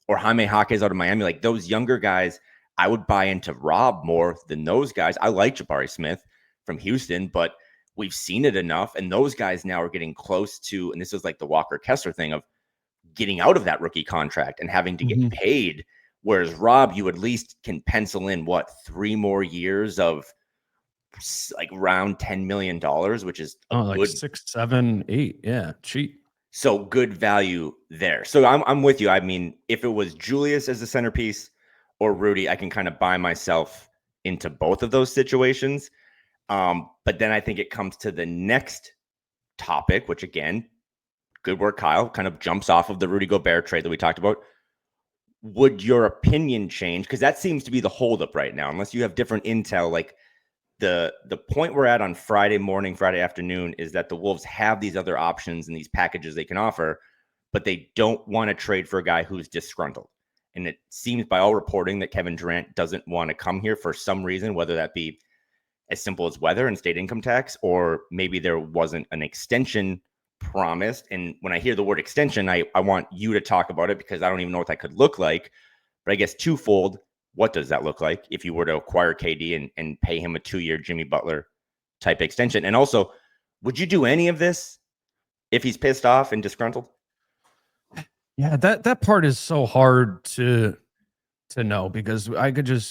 or Jaime Jaquez out of Miami. Like those younger guys, I would buy into Rob more than those guys. I like Jabari Smith from Houston, but we've seen it enough. And those guys now are getting close to, and this is like the Walker Kessler thing of getting out of that rookie contract and having to get paid. Whereas Rob, you at least can pencil in 3 more years of like around $10 million, which is like good, 6, 7, 8. Yeah. Cheap. So good value there. So I'm with you. I mean, if it was Julius as the centerpiece or Rudy, I can kind of buy myself into both of those situations. But then I think it comes to the next topic, which again, good work, Kyle, kind of jumps off of the Rudy Gobert trade that we talked about. Would your opinion change? Because that seems to be the holdup right now, unless you have different intel. Like the point we're at on Friday morning, Friday afternoon is that the Wolves have these other options and these packages they can offer, but they don't want to trade for a guy who's disgruntled. And it seems by all reporting that Kevin Durant doesn't want to come here for some reason, whether that be as simple as weather and state income tax, or maybe there wasn't an extension promised. And when I hear the word extension, I want you to talk about it because I don't even know what that could look like. But I guess twofold, what does that look like if you were to acquire KD and pay him a 2-year Jimmy Butler type extension? And also, would you do any of this if he's pissed off and disgruntled? Yeah, that part is so hard to know, because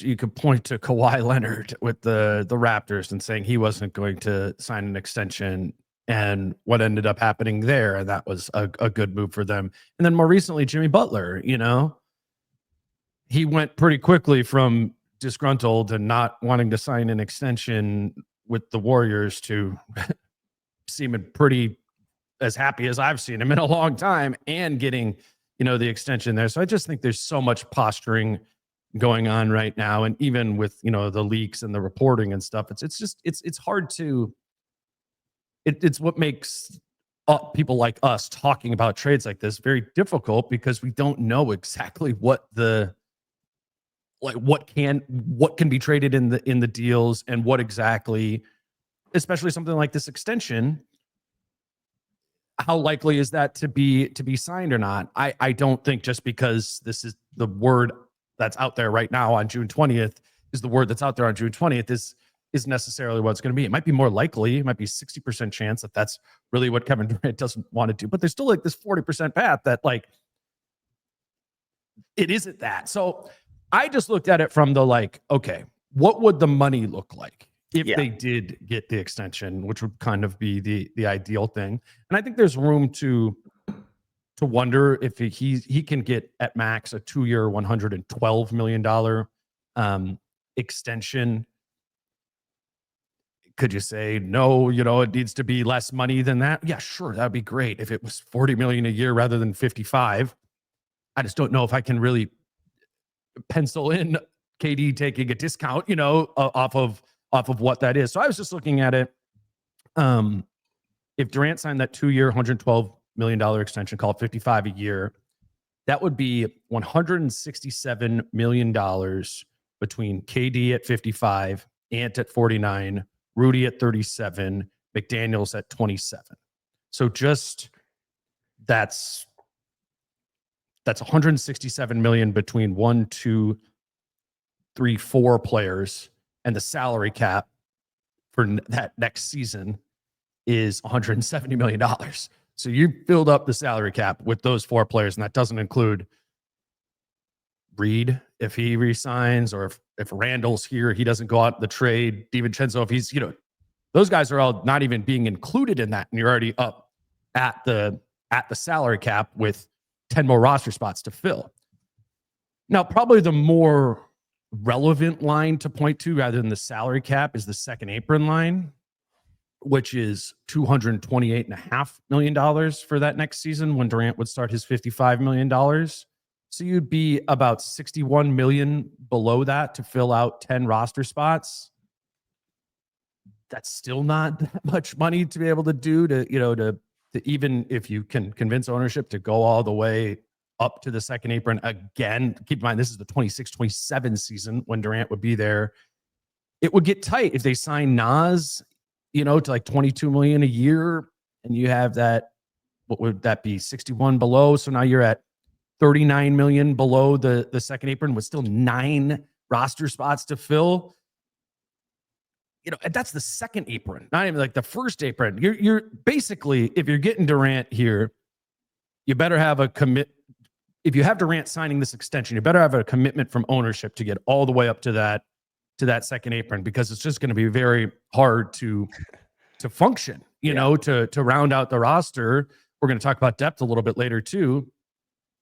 you could point to Kawhi Leonard with the Raptors and saying he wasn't going to sign an extension, and what ended up happening there, and that was a good move for them. And then more recently, Jimmy Butler, he went pretty quickly from disgruntled and not wanting to sign an extension with the Warriors to seeming pretty as happy as I've seen him in a long time and getting, the extension there. So I just think there's so much posturing going on right now. And even with, the leaks and the reporting and stuff, it's hard to, it's what makes people like us talking about trades like this very difficult, because we don't know exactly what can be traded in the deals, and what exactly, especially something like this extension, how likely is that to be signed or not? I don't think just because this is the word that's out there right now on June 20th is the word that's out there on June 20th is necessarily what it's going to be. It might be more likely. It might be 60% chance that that's really what Kevin Durant doesn't want to do. But there's still like this 40% path that like it isn't that. So I just looked at it from the okay, what would the money look like if they did get the extension, which would kind of be the ideal thing. And I think there's room to wonder if he can get at max a 2-year, $112 million extension. Could you say no? It needs to be less money than that. Yeah, sure, that'd be great if it was $40 million a year rather than 55. I just don't know if I can really pencil in KD taking a discount, off of what that is. So I was just looking at it. If Durant signed that 2-year, $112 million extension, called 55 a year, that would be $167 million between KD at 55, Ant at 49, Rudy at 37, McDaniels at 27. So just that's $167 million between 1, 2, 3, 4 players, and the salary cap for that next season is $170 million. So you build up the salary cap with those 4 players, and that doesn't include Reed if he resigns, or if Randall's here, he doesn't go out the trade. DiVincenzo, if he's, those guys are all not even being included in that, and you're already up at the salary cap with 10 more roster spots to fill. Now, probably the more relevant line to point to rather than the salary cap is the second apron line, which is $228.5 million for that next season when Durant would start his $55 million. So you'd be about $61 million below that to fill out 10 roster spots. That's still not that much money to be able to do to even if you can convince ownership to go all the way up to the second apron again. Keep in mind, this is the 26-27 season when Durant would be there. It would get tight if they sign Nas, to like $22 million a year, and you have that. What would that be? 61 below. So now you're at $39 million below the second apron with still 9 roster spots to fill. That's the second apron, not even like the first apron. You're basically, if you're getting Durant here, you better have a commit. If you have Durant signing this extension, you better have a commitment from ownership to get all the way up to that second apron, because it's just going to be very hard to function, to round out the roster. We're going to talk about depth a little bit later too.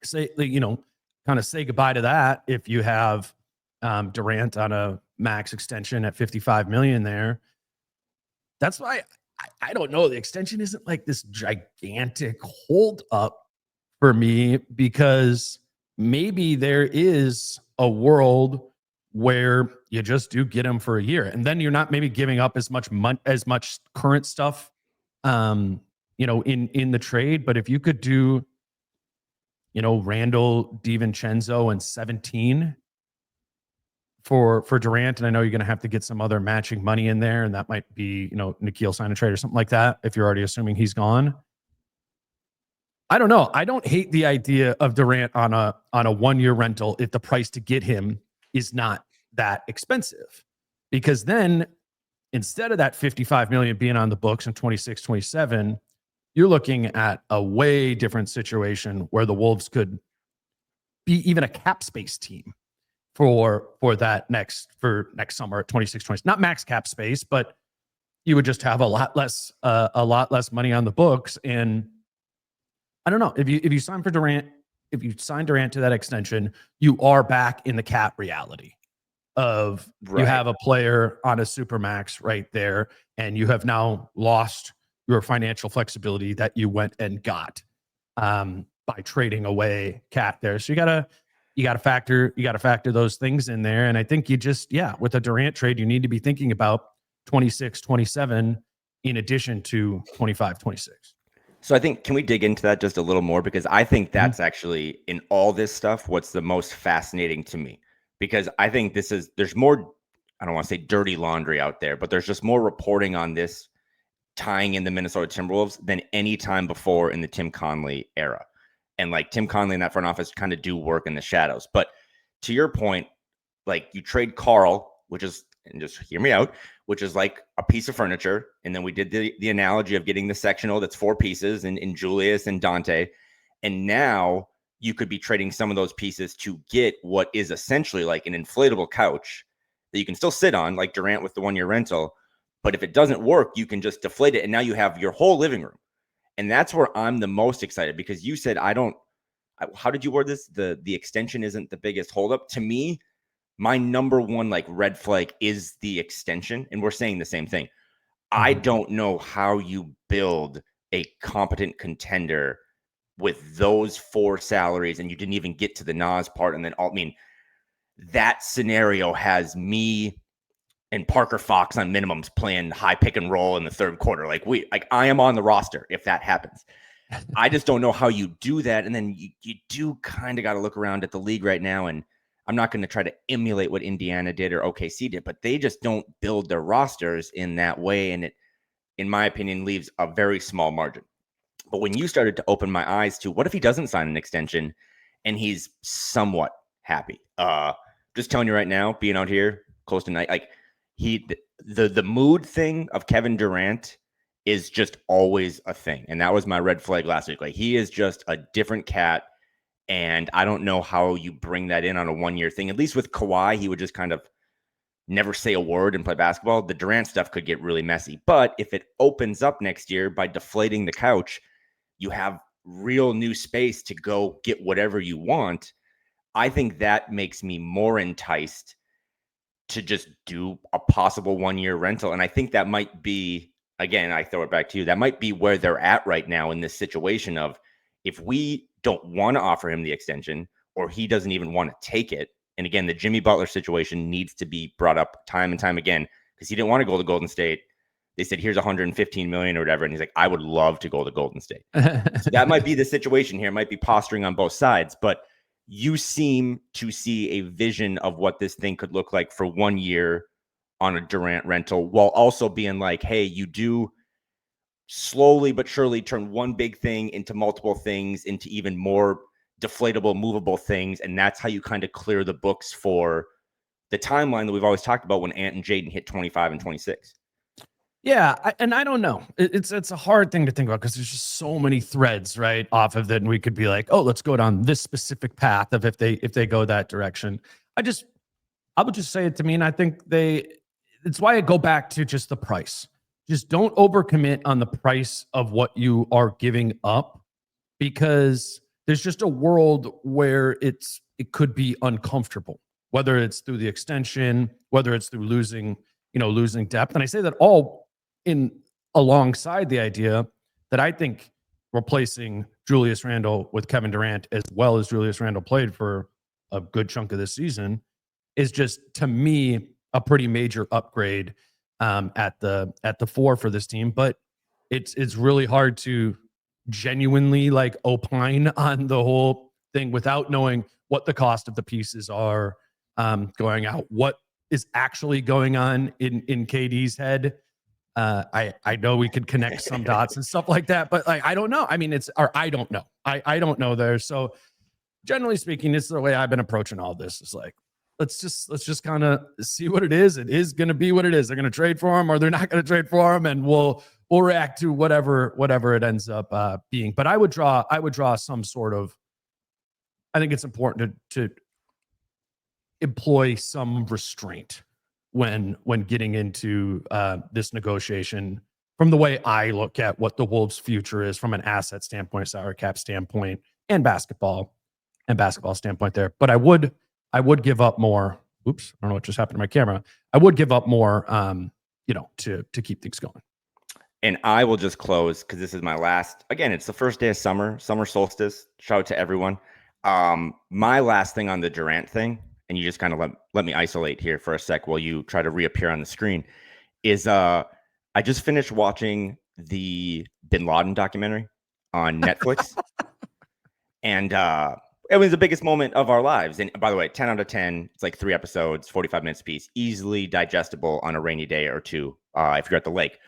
Say, kind of say goodbye to that if you have Durant on a max extension at $55 million there. That's why I don't know. The extension isn't like this gigantic hold up for me, because maybe there is a world where you just do get him for a year, and then you're not maybe giving up as much current stuff, in the trade. But if you could do, Randall, DiVincenzo, and 17 for Durant, and I know you're going to have to get some other matching money in there, and that might be, Nikhil sign a trade or something like that if you're already assuming he's gone. I don't know. I don't hate the idea of Durant on a 1-year rental if the price to get him is not that expensive, because then instead of that $55 million being on the books in 26-27, you're looking at a way different situation where the Wolves could be even a cap space team for next summer at 26-20. Not max cap space, but you would just have a lot less money on the books. And I don't know, if you sign for Durant, if you sign Durant to that extension, you are back in the cap reality of you have a player on a supermax right there, and you have now lost your financial flexibility that you went and got by trading away Cat there. So you gotta factor those things in there. And I think you just, with a Durant trade, you need to be thinking about 26-27 in addition to 25-26. So I think, can we dig into that just a little more? Because I think that's actually, in all this stuff, what's the most fascinating to me. Because I think there's more, I don't want to say dirty laundry out there, but there's just more reporting on this tying in the Minnesota Timberwolves than any time before in the Tim Conley era. And like Tim Conley in that front office kind of do work in the shadows. But to your point, like you trade Carl, which is, and just hear me out, which is like a piece of furniture. And then we did the analogy of getting the sectional that's 4 pieces in Julius and Dante. And now you could be trading some of those pieces to get what is essentially like an inflatable couch that you can still sit on, like Durant with the 1-year rental, But if it doesn't work, you can just deflate it. And now you have your whole living room. And that's where I'm the most excited, because you said, how did you word this? The extension isn't the biggest holdup. To me, my number one like red flag is the extension. And we're saying the same thing. I don't know how you build a competent contender with those 4 salaries, and you didn't even get to the Nas part. And then, that scenario has me and Parker Fox on minimums playing high pick and roll in the third quarter. I am on the roster if that happens. I just don't know how you do that. And then you do kind of got to look around at the league right now. And I'm not going to try to emulate what Indiana did or OKC did, but they just don't build their rosters in that way. And it, in my opinion, leaves a very small margin. But when you started to open my eyes to what if he doesn't sign an extension and he's somewhat happy? Just telling you right now, being out here close to night, like the mood thing of Kevin Durant is just always a thing. And that was my red flag last week. Like, he is just a different cat. And I don't know how you bring that in on a 1-year thing. At least with Kawhi, he would just kind of never say a word and play basketball. The Durant stuff could get really messy. But if it opens up next year by deflating the couch, you have real new space to go get whatever you want. I think that makes me more enticed to just do a possible 1-year rental. And I think that might be, again, I throw it back to you, that might be where they're at right now in this situation of, if we don't want to offer him the extension, or he doesn't even want to take it. And again, the Jimmy Butler situation needs to be brought up time and time again, because he didn't want to go to Golden State. They said, here's $115 million or whatever. And he's like, I would love to go to Golden State. So that might be the situation here. It might be posturing on both sides, but you seem to see a vision of what this thing could look like for 1 year on a Durant rental, while also being like, hey, you do slowly but surely turn one big thing into multiple things, into even more deflatable, movable things. And that's how you kind of clear the books for the timeline that we've always talked about when Ant and Jaden hit 25 and 26. Yeah, and I don't know. It's a hard thing to think about, because there's just so many threads right off of that, and we could be like, oh, let's go down this specific path of if they go that direction. I would just say it to me, and I think it's why I go back to just the price. Just don't overcommit on the price of what you are giving up, because there's just a world where it could be uncomfortable, whether it's through the extension, whether it's through losing depth. And I say that all in alongside the idea that I think replacing Julius Randle with Kevin Durant, as well as Julius Randle played for a good chunk of this season, is just, to me, a pretty major upgrade at the 4 for this team. But it's really hard to genuinely like opine on the whole thing without knowing what the cost of the pieces are going out, what is actually going on in KD's head. I know we could connect some dots and stuff like that, but like, I don't know. I mean, I don't know. I don't know there. So generally speaking, this is the way I've been approaching all this. It's like, let's just kind of see what it is. It is going to be what it is. They're going to trade for him, or they're not going to trade for him, and we'll react to whatever it ends up being. But I would draw some sort of, I think it's important to employ some restraint when getting into this negotiation, from the way I look at what the Wolves' future is from an asset standpoint, salary cap standpoint, and basketball standpoint there. But I would give up more. Oops, I don't know what just happened to my camera. I would give up more, to keep things going. And I will just close, because this is my last. Again, it's the first day of summer solstice. Shout out to everyone. My last thing on the Durant thing, and you just kind of let me isolate here for a sec while you try to reappear on the screen, is I just finished watching the Bin Laden documentary on Netflix. And it was the biggest moment of our lives. And by the way, 10 out of 10, it's like 3 episodes, 45 minutes a piece, easily digestible on a rainy day or two if you're at the lake.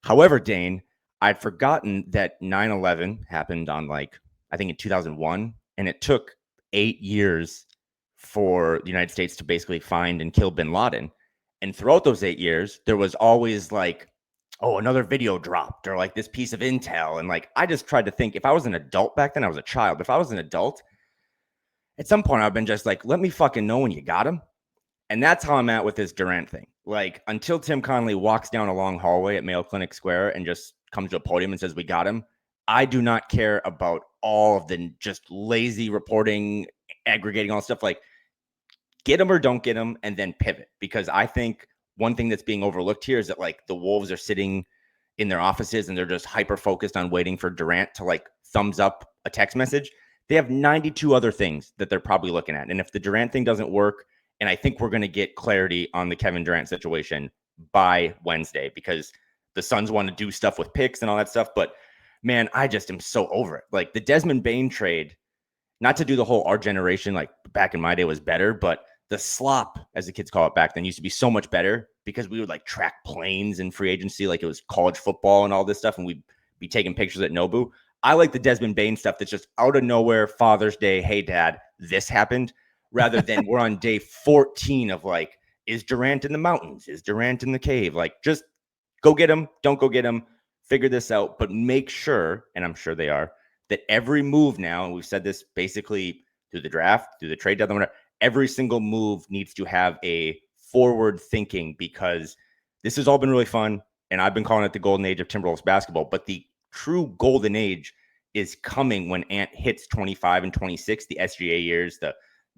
However, Dane, I'd forgotten that 9/11 happened on I think in 2001, and it took 8 years for the United States to basically find and kill Bin Laden. And throughout those 8 years, there was always another video dropped, or this piece of intel. And I just tried to think, if I was an adult back then, I was a child. If I was an adult, at some point I've been just let me fucking know when you got him. And that's how I'm at with this Durant thing. Like, until Tim Connolly walks down a long hallway at Mayo Clinic Square and just comes to a podium and says, we got him, I do not care about all of the just lazy reporting, aggregating all stuff. Like, get him or don't get him, and then pivot. Because I think one thing that's being overlooked here is that, like, the Wolves are sitting in their offices and they're just hyper focused on waiting for Durant to, like, thumbs up a text message. They have 92 other things that they're probably looking at. And if the Durant thing doesn't work, and I think we're going to get clarity on the Kevin Durant situation by Wednesday, because the Suns want to do stuff with picks and all that stuff. But man, I just am so over it. Like, the Desmond Bane trade, not to do the whole our generation, like back in my day was better, but the slop, as the kids call it back then, used to be so much better because we would like track planes in free agency like it was college football and all this stuff, and we'd be taking pictures at Nobu. I like the Desmond Bane stuff that's just out of nowhere, Father's Day, hey, Dad, this happened, rather than we're on day 14 of like, is Durant in the mountains? Is Durant in the cave? Like, just go get him. Don't go get him. Figure this out. But make sure, and I'm sure they are, that every move now, and we've said this basically through the draft, through the trade deadline, every single move needs to have a forward thinking, because this has all been really fun. And I've been calling it the golden age of Timberwolves basketball. But the true golden age is coming when Ant hits 25 and 26, the SGA years, the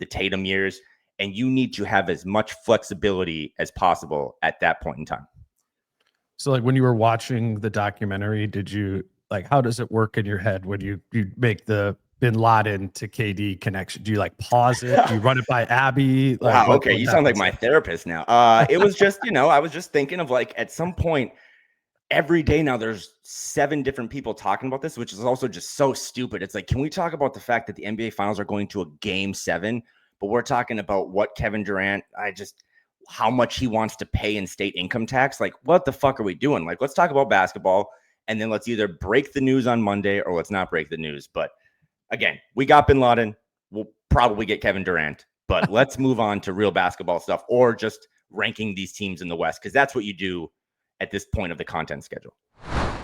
Tatum years, and you need to have as much flexibility as possible at that point in time. So, like, when you were watching the documentary, did you, like, how does it work in your head when you make the Bin Laden to KD connection? Do you like pause it? Do you run it by Abby? Like, wow, okay, you sound like my therapist now. It was just, I was just thinking of, like, at some point, every day now there's 7 different people talking about this, which is also just so stupid. It's like, can we talk about the fact that the NBA finals are going to a game 7, but we're talking about what Kevin Durant, how much he wants to pay in state income tax? Like, what the fuck are we doing? Like, let's talk about basketball, and then let's either break the news on Monday or let's not break the news. But again, we got Bin Laden. We'll probably get Kevin Durant, but let's move on to real basketball stuff, or just ranking these teams in the West, because that's what you do at this point of the content schedule.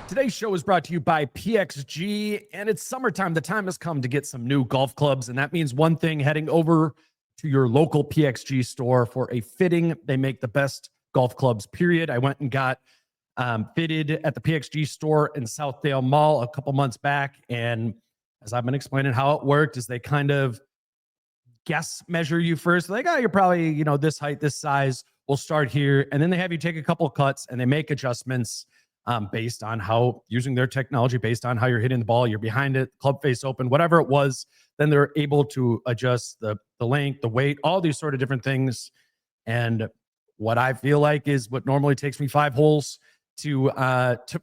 Today's show is brought to you by PXG, and it's summertime. The time has come to get some new golf clubs, and that means one thing: heading over to your local PXG store for a fitting. They make the best golf clubs, period. I went and got fitted at the PXG store in Southdale Mall a couple months back, and as I've been explaining how it worked, is they kind of guess measure you first. Like, oh, you're probably, this height, this size. We'll start here. And then they have you take a couple cuts and they make adjustments based on how, using their technology, based on how you're hitting the ball, you're behind it, club face open, whatever it was. Then they're able to adjust the length, the weight, all these sort of different things. And what I feel like is what normally takes me 5 holes to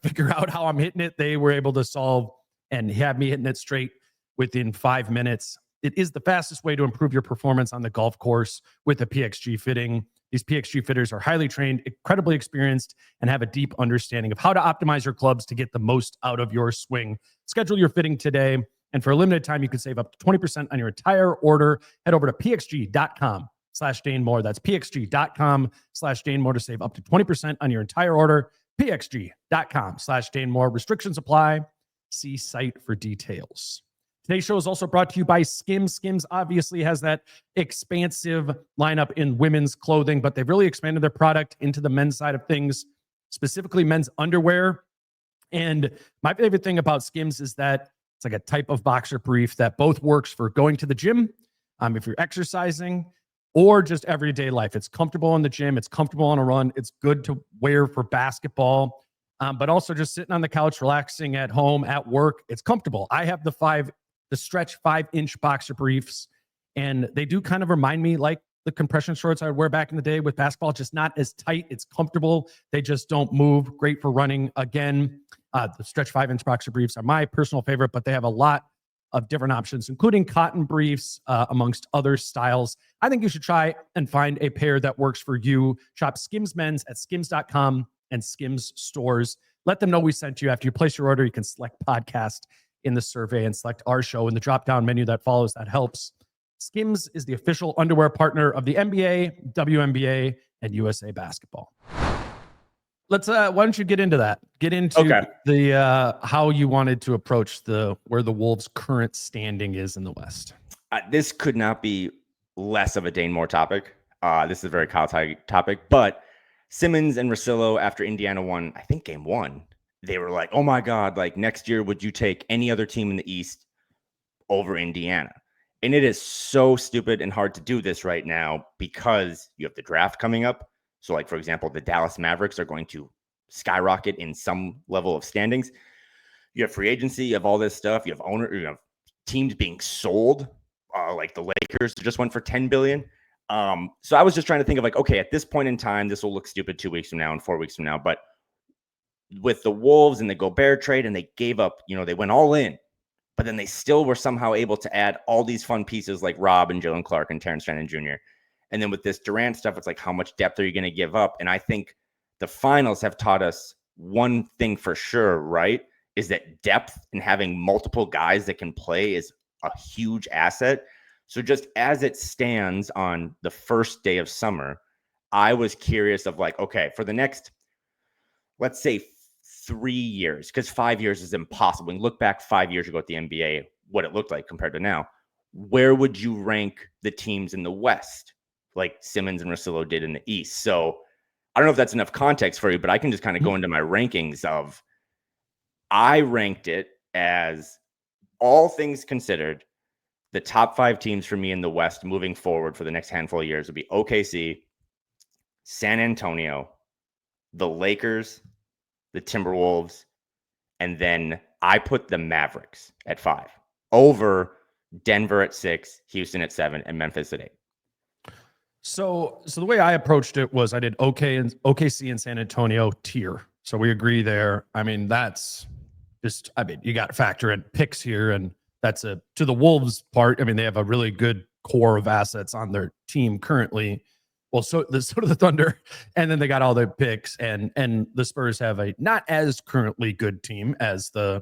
figure out how I'm hitting it, they were able to solve and have me hitting it straight within 5 minutes. It is the fastest way to improve your performance on the golf course with a PXG fitting. These PXG fitters are highly trained, incredibly experienced, and have a deep understanding of how to optimize your clubs to get the most out of your swing. Schedule your fitting today, and for a limited time, you can save up to 20% on your entire order. Head over to pxg.com/DaneMoore. That's pxg.com/DaneMoore to save up to 20% on your entire order. pxg.com/DaneMoore. Restrictions apply. See site for details. Today's show is also brought to you by Skims. Skims obviously has that expansive lineup in women's clothing, but they've really expanded their product into the men's side of things, specifically men's underwear. And my favorite thing about Skims is that it's like a type of boxer brief that both works for going to the gym, if you're exercising, or just everyday life. It's comfortable in the gym. It's comfortable on a run. It's good to wear for basketball, but also just sitting on the couch, relaxing at home, at work. It's comfortable. I have the stretch 5-inch boxer briefs, and they do kind of remind me like the compression shorts I would wear back in the day with basketball, just not as tight. It's comfortable. They just don't move. Great for running. Again, the stretch 5-inch boxer briefs are my personal favorite, but they have a lot of different options, including cotton briefs, amongst other styles. I think you should try and find a pair that works for you. Shop Skims Men's at skims.com and Skims stores. Let them know we sent you. After you place your order, you can select podcast in the survey and select our show in the drop-down menu that follows. That helps. Skims is the official underwear partner of the NBA, WNBA, and USA Basketball. Let's why don't you get into that? Get into the how you wanted to approach where the Wolves' current standing is in the West. This could not be less of a Dane Moore topic. This is a very Kyle Theige topic, but Simmons and Russillo, after Indiana won, I think game 1, they were like, oh my God, like next year, would you take any other team in the East over Indiana? And it is so stupid and hard to do this right now because you have the draft coming up. So, like, for example, the Dallas Mavericks are going to skyrocket in some level of standings. You have free agency, you have all this stuff, you have teams being sold, like the Lakers just went for $10 billion. So I was just trying to think of like, okay, at this point in time, this will look stupid 2 weeks from now and 4 weeks from now. But with the Wolves and the Gobert trade, and they gave up, they went all in, but then they still were somehow able to add all these fun pieces like Rob and Jalen Clark and Terrence Shannon Jr. And then with this Durant stuff, it's like, how much depth are you going to give up? And I think the finals have taught us one thing for sure, right? Is that depth and having multiple guys that can play is a huge asset. So just as it stands on the first day of summer, I was curious of like, okay, for the next, let's say 3 years, because 5 years is impossible. And look back 5 years ago at the NBA, what it looked like compared to now. Where would you rank the teams in the West, like Simmons and Russillo did in the East? So I don't know if that's enough context for you, but I can just kind of go into my rankings of, I ranked it as, all things considered, the top 5 teams for me in the West moving forward for the next handful of years would be OKC, San Antonio, the Lakers, the Timberwolves, and then I put the Mavericks at 5 over Denver at 6, Houston at 7, and Memphis at 8. So the way I approached it was I did OKC and San Antonio tier. So we agree there. I mean, that's just, you got to factor in picks here, and that's to the Wolves part. I mean, they have a really good core of assets on their team currently. Well, so do the Thunder, and then they got all their picks, and the Spurs have a not as currently good team as the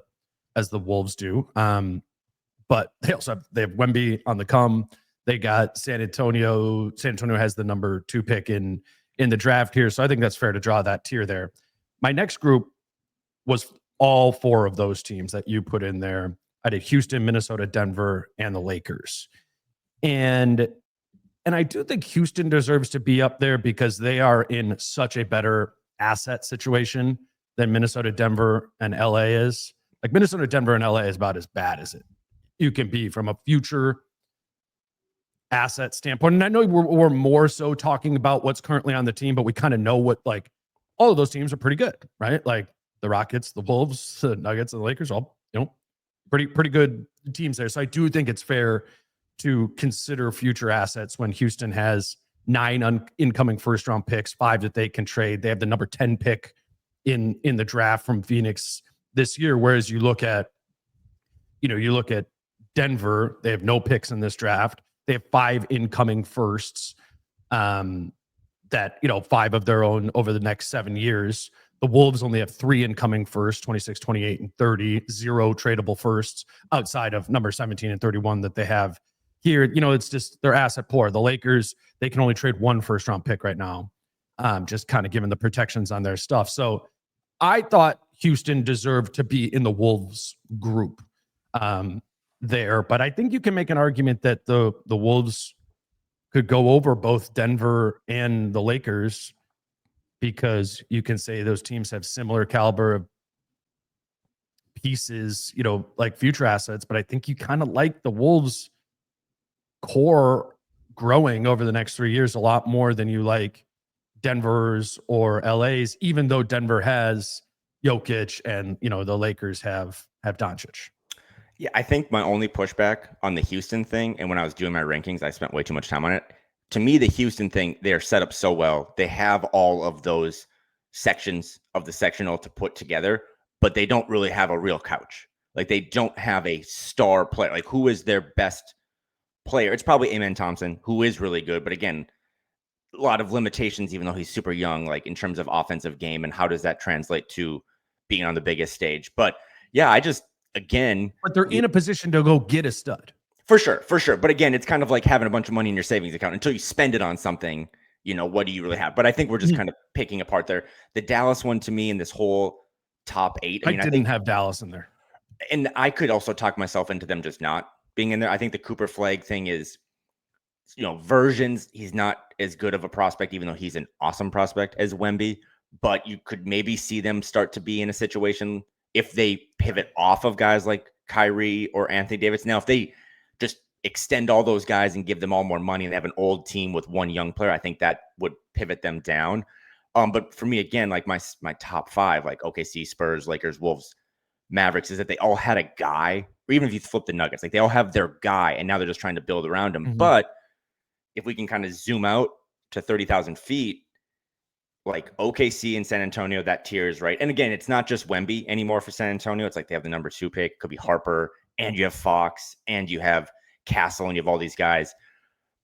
Wolves do. But they have Wemby on the come. They got San Antonio. San Antonio has the number 2 pick in the draft here, so I think that's fair to draw that tier there. My next group was all 4 of those teams that you put in there. I did Houston, Minnesota, Denver, and the Lakers. And I do think Houston deserves to be up there because they are in such a better asset situation than Minnesota, Denver, and LA is. Like Minnesota, Denver, and LA is about as bad as you can be from a future asset standpoint. And I know we're more so talking about what's currently on the team, but we kind of know what, like, all of those teams are pretty good, right? Like the Rockets, the Wolves, the Nuggets, and the Lakers, all, pretty good teams there. So I do think it's fair to consider future assets when Houston has 9 incoming first round picks, 5 that they can trade. They have the number 10 pick in the draft from Phoenix this year. Whereas you look at Denver, they have no picks in this draft. They have 5 incoming firsts, that, 5 of their own over the next 7 years. The Wolves only have 3 incoming firsts, 26, 28, and 30, 0 tradable firsts outside of number 17 and 31 that they have here. It's just they're asset poor. The Lakers, they can only trade 1 first round pick right now, just kind of given the protections on their stuff. So I thought Houston deserved to be in the Wolves group there, but I think you can make an argument that the Wolves could go over both Denver and the Lakers, because you can say those teams have similar caliber of pieces, like future assets. But I think you kind of like the Wolves core growing over the next 3 years a lot more than you like Denver's or LA's, even though Denver has Jokic and, the Lakers have Doncic. Yeah, I think my only pushback on the Houston thing, and when I was doing my rankings, I spent way too much time on it. To me, the Houston thing, they're set up so well. They have all of those sections of the sectional to put together, but they don't really have a real couch. Like, they don't have a star player. Like, who is their best player? It's probably Amen Thompson, who is really good. But again, a lot of limitations, even though he's super young, like in terms of offensive game, and how does that translate to being on the biggest stage? But yeah, but they're in a position to go get a stud. For sure. But again, it's kind of like having a bunch of money in your savings account until you spend it on something. What do you really have? But I think we're just kind of picking apart there. The Dallas one, to me, in this whole top 8. I didn't have Dallas in there. And I could also talk myself into them just not being in there. I think the Cooper Flag thing is versions. He's not as good of a prospect, even though he's an awesome prospect as Wemby. But you could maybe see them start to be in a situation if they pivot off of guys like Kyrie or Anthony Davis. Now, if they just extend all those guys and give them all more money and they have an old team with one young player, I think that would pivot them down. But for me, again, like my top five, like OKC, Spurs, Lakers, Wolves, Mavericks, is that they all had a guy, or even if you flip the Nuggets, like they all have their guy, and now they're just trying to build around him. But if we can kind of zoom out to 30,000 feet, like OKC and San Antonio, that tier is right. And again, it's not just Wemby anymore for San Antonio. It's like they have the number 2 pick. It could be Harper, and you have Fox, and you have Castle, and you have all these guys.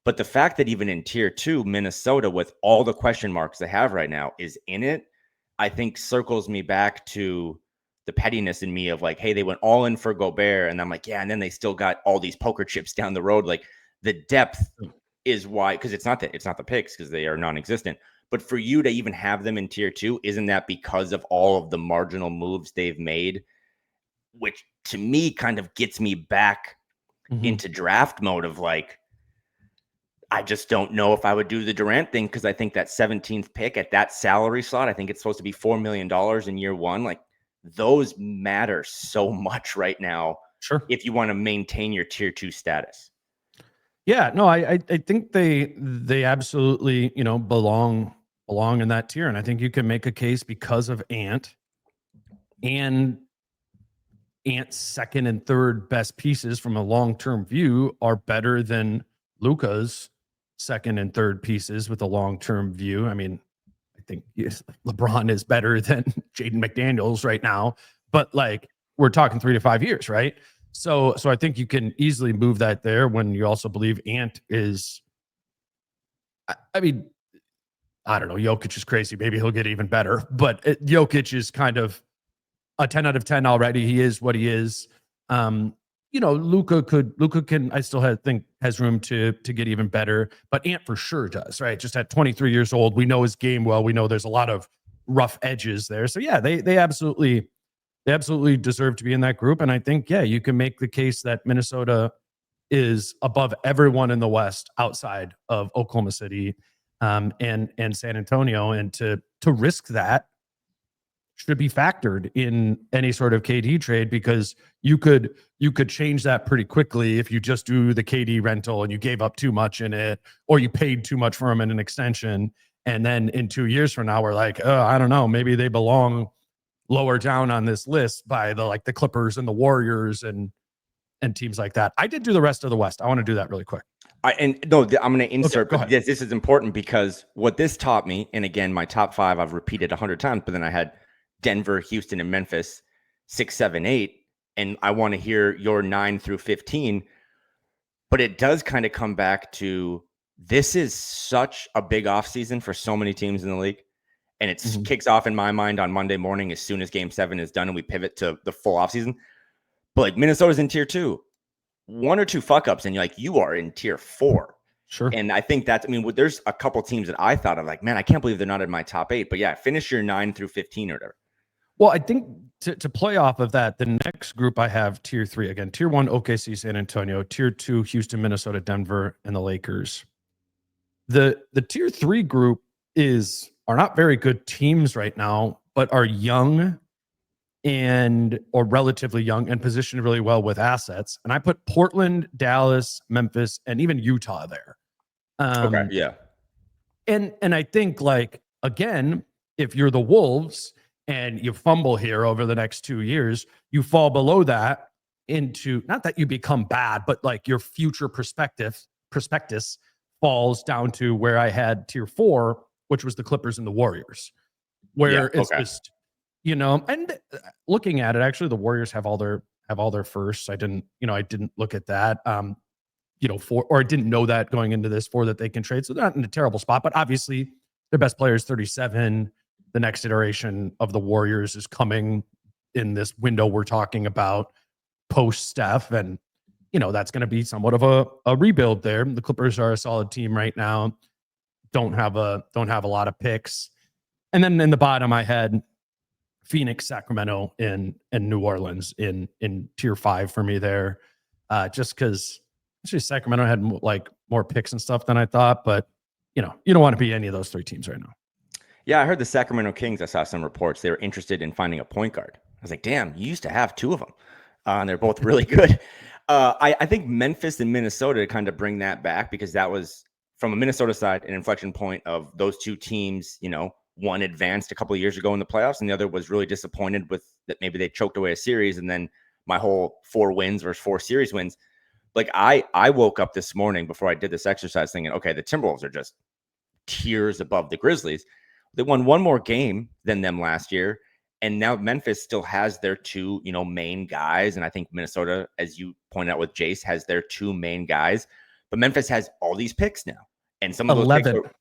But the fact that even in tier 2, Minnesota, with all the question marks they have right now, is in it, I think circles me back to the pettiness in me of like, hey, they went all in for Gobert. And I'm like, yeah. And then they still got all these poker chips down the road. Like the depth is why, because it's not the picks, because they are non-existent. But for you to even have them in tier 2, isn't that because of all of the marginal moves they've made, which to me kind of gets me back into draft mode of like, I just don't know if I would do the Durant thing, because I think that 17th pick at that salary slot, I think it's supposed to be $4 million in year 1. Like those matter so much right now. Sure. If you want to maintain your tier 2 status. Yeah, no, I think they absolutely, belong in that tier. And I think you can make a case because of Ant's second and third best pieces from a long-term view are better than Luka's second and third pieces with a long-term view. I mean, I think LeBron is better than Jaden McDaniels right now, but like we're talking 3 to 5 years, right? So I think you can easily move that there when you also believe Ant is, I mean, I don't know, Jokic is crazy. Maybe he'll get even better, but Jokic is kind of a 10 out of 10 already. He is what he is. Luka can, I still think has room to get even better, but Ant for sure does, right? Just at 23 years old, we know his game well. We know there's a lot of rough edges there. So yeah, they absolutely deserve to be in that group. And I think, yeah, you can make the case that Minnesota is above everyone in the West outside of Oklahoma City and San Antonio. And to risk that should be factored in any sort of KD trade, because you could change that pretty quickly if you just do the KD rental and you gave up too much in it, or you paid too much for him in an extension. And then in 2 years from now, we're like, oh, I don't know, maybe they belong lower down on this list by the Clippers and the Warriors and teams like that. I did do the rest of the West. I want to do that really quick. I'm going to insert, okay, but this is important because what this taught me, and again, my top 5 I've repeated 100 times, but then I had Denver, Houston, and Memphis 6, 7, 8, and I want to hear your 9 through 15. But it does kind of come back to, this is such a big offseason for so many teams in the league. And it kicks off in my mind on Monday morning as soon as Game 7 is done and we pivot to the full offseason. But like Minnesota's in tier 2. 1 or 2 fuck ups and you are in tier 4. Sure. And I think there's a couple teams that I thought of like, man, I can't believe they're not in my top 8. But yeah, finish your 9 through 15 or whatever. Well, I think to play off of that, the next group I have tier 3 again. Tier 1, OKC, San Antonio. Tier 2, Houston, Minnesota, Denver, and the Lakers. The tier 3 group are not very good teams right now, but are young or relatively young and positioned really well with assets. And I put Portland, Dallas, Memphis, and even Utah there. Okay, yeah. And I think, like, again, if you're the Wolves and you fumble here over the next 2 years, you fall below that into, not that you become bad, but like your future prospectus falls down to where I had tier 4, which was the Clippers and the Warriors, where it's just, and looking at it, actually the Warriors have all their firsts. I didn't look at that, I didn't know that going into this that they can trade. So they're not in a terrible spot, but obviously their best player is 37. The next iteration of the Warriors is coming in this window we're talking about post Steph. And, that's going to be somewhat of a rebuild there. The Clippers are a solid team right now. Don't have a lot of picks. And then in the bottom, I had Phoenix, Sacramento, and New Orleans in tier 5 for me there. Just because actually Sacramento had like more picks and stuff than I thought, but you don't want to be any of those 3 teams right now. Yeah, I heard the Sacramento Kings. I saw some reports. They were interested in finding a point guard. I was like, damn, you used to have 2 of them. And they're both really good. I think Memphis and Minnesota kind of bring that back because that was, from a Minnesota side, an inflection point of those 2 teams. One advanced a couple of years ago in the playoffs, and the other was really disappointed with that. Maybe they choked away a series, and then my whole 4 wins versus 4 series wins. Like I woke up this morning before I did this exercise thinking, okay, the Timberolves are just tiers above the Grizzlies. They won 1 more game than them last year. And now Memphis still has their 2, main guys. And I think Minnesota, as you pointed out with Jace, has their 2 main guys. But Memphis has all these picks now. And some of those 11, picks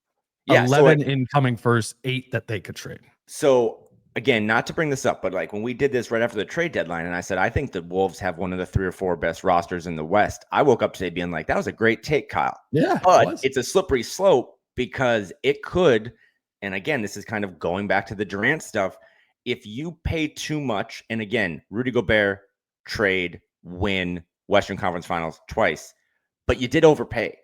are, 11 incoming first, 8 that they could trade. So again, not to bring this up, but like when we did this right after the trade deadline, and I said, I think the Wolves have one of the 3 or 4 best rosters in the West. I woke up today being like, that was a great take, Kyle. Yeah. But it's a slippery slope because it could. And again, this is kind of going back to the Durant stuff. If you pay too much, and again, Rudy Gobert, trade, win Western Conference Finals twice, but you did overpay.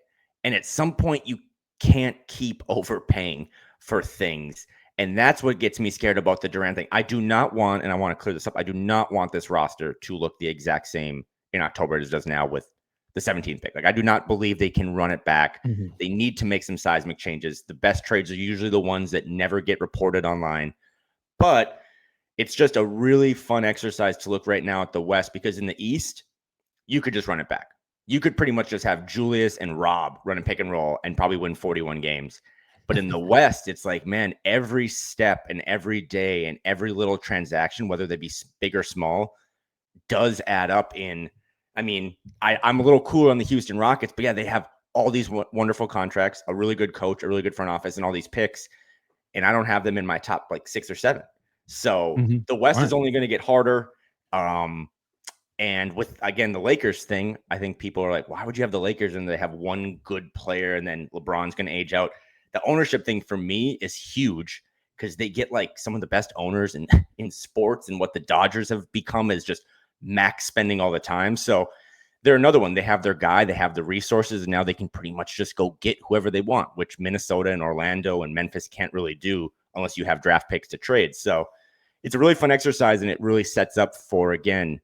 And at some point, you can't keep overpaying for things. And that's what gets me scared about the Durant thing. I do not want, and I want to clear this up, I do not want this roster to look the exact same in October as it does now with the 17th pick. Like, I do not believe they can run it back. Mm-hmm. They need to make some seismic changes. The best trades are usually the ones that never get reported online. But it's just a really fun exercise to look right now at the West, because in the East, you could just run it back. You could pretty much just have Julius and Rob run a pick and roll and probably win 41 games. But in the West, it's like, man, every step and every day and every little transaction, whether they be big or small, does add up in. I mean, I'm a little cooler on the Houston Rockets, but yeah, they have all these wonderful contracts, a really good coach, a really good front office, and all these picks. And I don't have them in my top like 6 or 7. So the West is only going to get harder. And with, again, the Lakers thing, I think people are like, why would you have the Lakers and they have one good player and then LeBron's going to age out? The ownership thing for me is huge because they get like some of the best owners in sports, and what the Dodgers have become is just max spending all the time. So they're another one. They have their guy, they have the resources, and now they can pretty much just go get whoever they want, which Minnesota and Orlando and Memphis can't really do unless you have draft picks to trade. So it's a really fun exercise, and it really sets up for, again,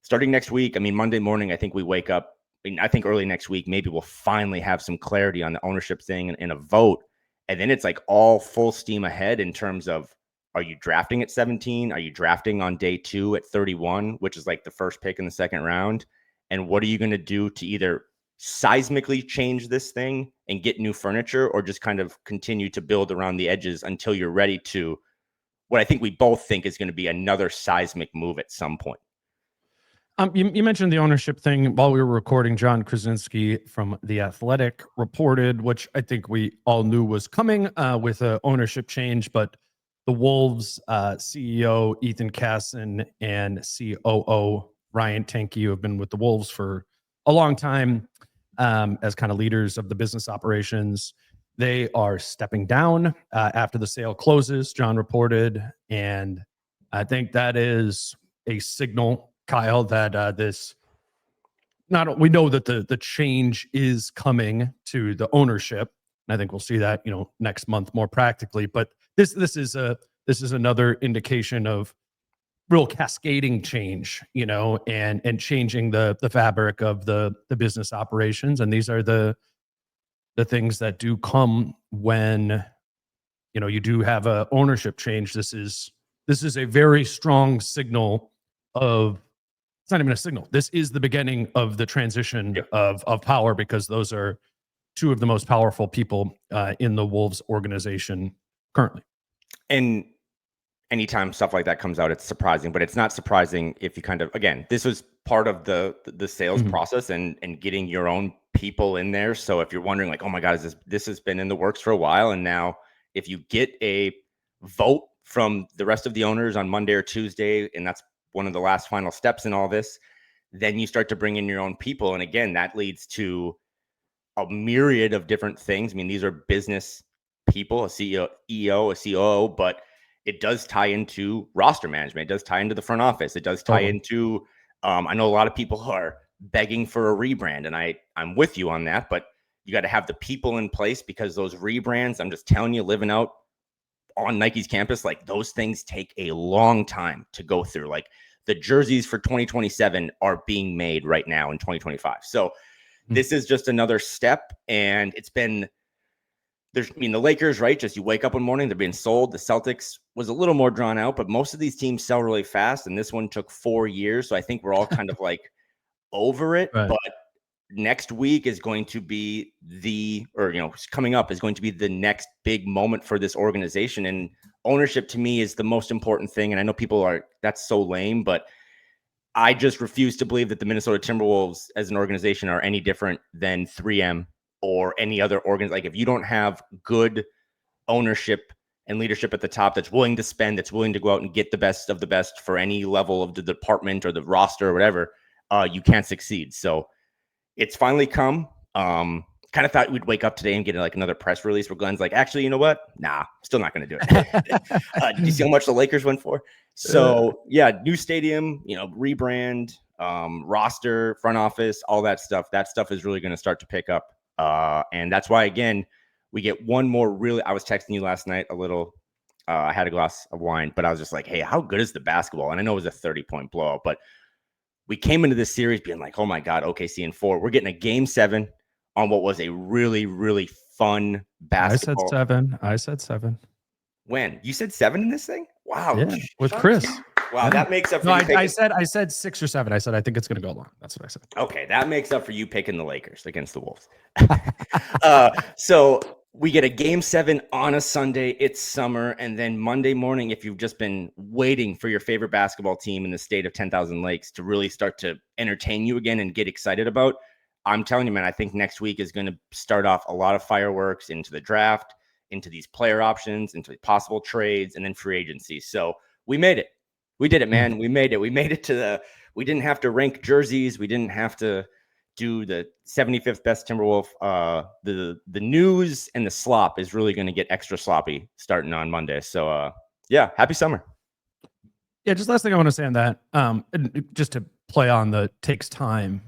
starting next week. I mean, Monday morning, I think we wake up. I think early next week, maybe we'll finally have some clarity on the ownership thing and a vote. And then it's like all full steam ahead in terms of, are you drafting at 17? Are you drafting on day 2 at 31, which is like the first pick in the second round? And what are you going to do to either seismically change this thing and get new furniture, or just kind of continue to build around the edges until you're ready to what I think we both think is going to be another seismic move at some point? You mentioned the ownership thing while we were recording. John Krasinski from The Athletic reported, which I think we all knew was coming with an ownership change, but the Wolves CEO Ethan Casson and COO Ryan Tanke, who have been with the Wolves for a long time as kind of leaders of the business operations, they are stepping down after the sale closes, John reported. And I think that is a signal, Kyle, that we know that the change is coming to the ownership, and I think we'll see that next month more practically. But this is another indication of real cascading change, and changing the fabric of the business operations. And these are the things that do come when you do have a ownership change. This is a very strong signal of. It's not even a signal. This is the beginning of the transition of power, because those are 2 of the most powerful people in the Wolves organization currently. And anytime stuff like that comes out, it's surprising, but it's not surprising if you kind of, again, this was part of the sales process and getting your own people in there. So if you're wondering like, oh my God, this has been in the works for a while. And now if you get a vote from the rest of the owners on Monday or Tuesday, and that's one of the last final steps in all this, then you start to bring in your own people. And again, that leads to a myriad of different things. I mean, these are business people, a CEO, a COO, but it does tie into roster management. It does tie into the front office. It does tie into, I know a lot of people are begging for a rebrand, and I'm with you on that, but You got to have the people in place, because those rebrands, I'm just telling you, living out on Nike's campus, like those things take a long time to go through. Like the jerseys for 2027 are being made right now in 2025. So this is just another step. And it's been, the Lakers, right? Just you wake up one morning, they're being sold. The Celtics was a little more drawn out, but most of these teams sell really fast. And this one took 4 years. So I think we're all kind of like over it. Right. But next week is going to be coming up is going to be the next big moment for this organization. And ownership to me is the most important thing. And I know people are, that's so lame, but I just refuse to believe that the Minnesota Timberwolves as an organization are any different than 3M or any other organ. Like if you don't have good ownership and leadership at the top that's willing to spend, that's willing to go out and get the best of the best for any level of the department or the roster or whatever, you can't succeed. So it's finally come. Kind of thought we'd wake up today and get like another press release where Glenn's like, actually, you know what? Nah, still not going to do it. Did you see how much the Lakers went for? So yeah, new stadium, rebrand, roster, front office, all that stuff. That stuff is really going to start to pick up. And that's why, again, we get one more I was texting you last night a little. I had a glass of wine, but I was just like, hey, how good is the basketball? And I know it was a 30-point blowout, but we came into this series being like, oh my God, OKC in 4. We're getting a game 7 on what was a really, really fun basketball. I said 7. When? You said 7 in this thing? Wow. Yeah, with Chris. Wow, that makes up for you. No, I said 6 or 7. I said I think it's going to go long. That's what I said. Okay, that makes up for you picking the Lakers against the Wolves. So we get a game 7 on a Sunday. It's summer. And then Monday morning, if you've just been waiting for your favorite basketball team in the state of 10,000 Lakes to really start to entertain you again and get excited about, I'm telling you, man, I think next week is going to start off a lot of fireworks into the draft, into these player options, into possible trades, and then free agency. So we made it. We did it, man. We made it. We made it we didn't have to rank jerseys. We didn't have to do the 75th best Timberwolf. The news and the slop is really going to get extra sloppy starting on Monday. So yeah, happy summer. Yeah, just last thing I want to say on that, just to play on the takes time,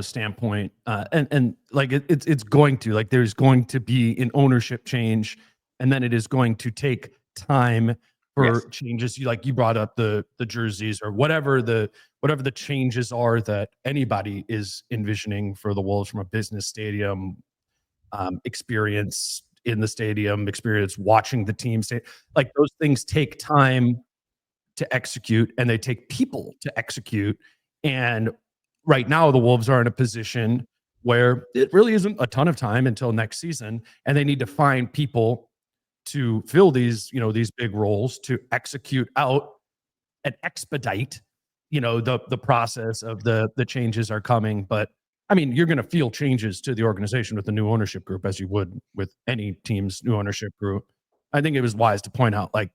standpoint, and like it's going to, like, there's going to be an ownership change, and then it is going to take time for changes. You brought up the jerseys or whatever the changes are that anybody is envisioning for the Wolves from a business stadium, experience in the stadium, experience watching the team stay. Like those things take time to execute, and they take people to execute. And right now the Wolves are in a position where it really isn't a ton of time until next season, and they need to find people to fill these big roles, to execute out and expedite, the process of the changes are coming. But I mean, you're going to feel changes to the organization with the new ownership group, as you would with any team's new ownership group. I think it was wise to point out, like,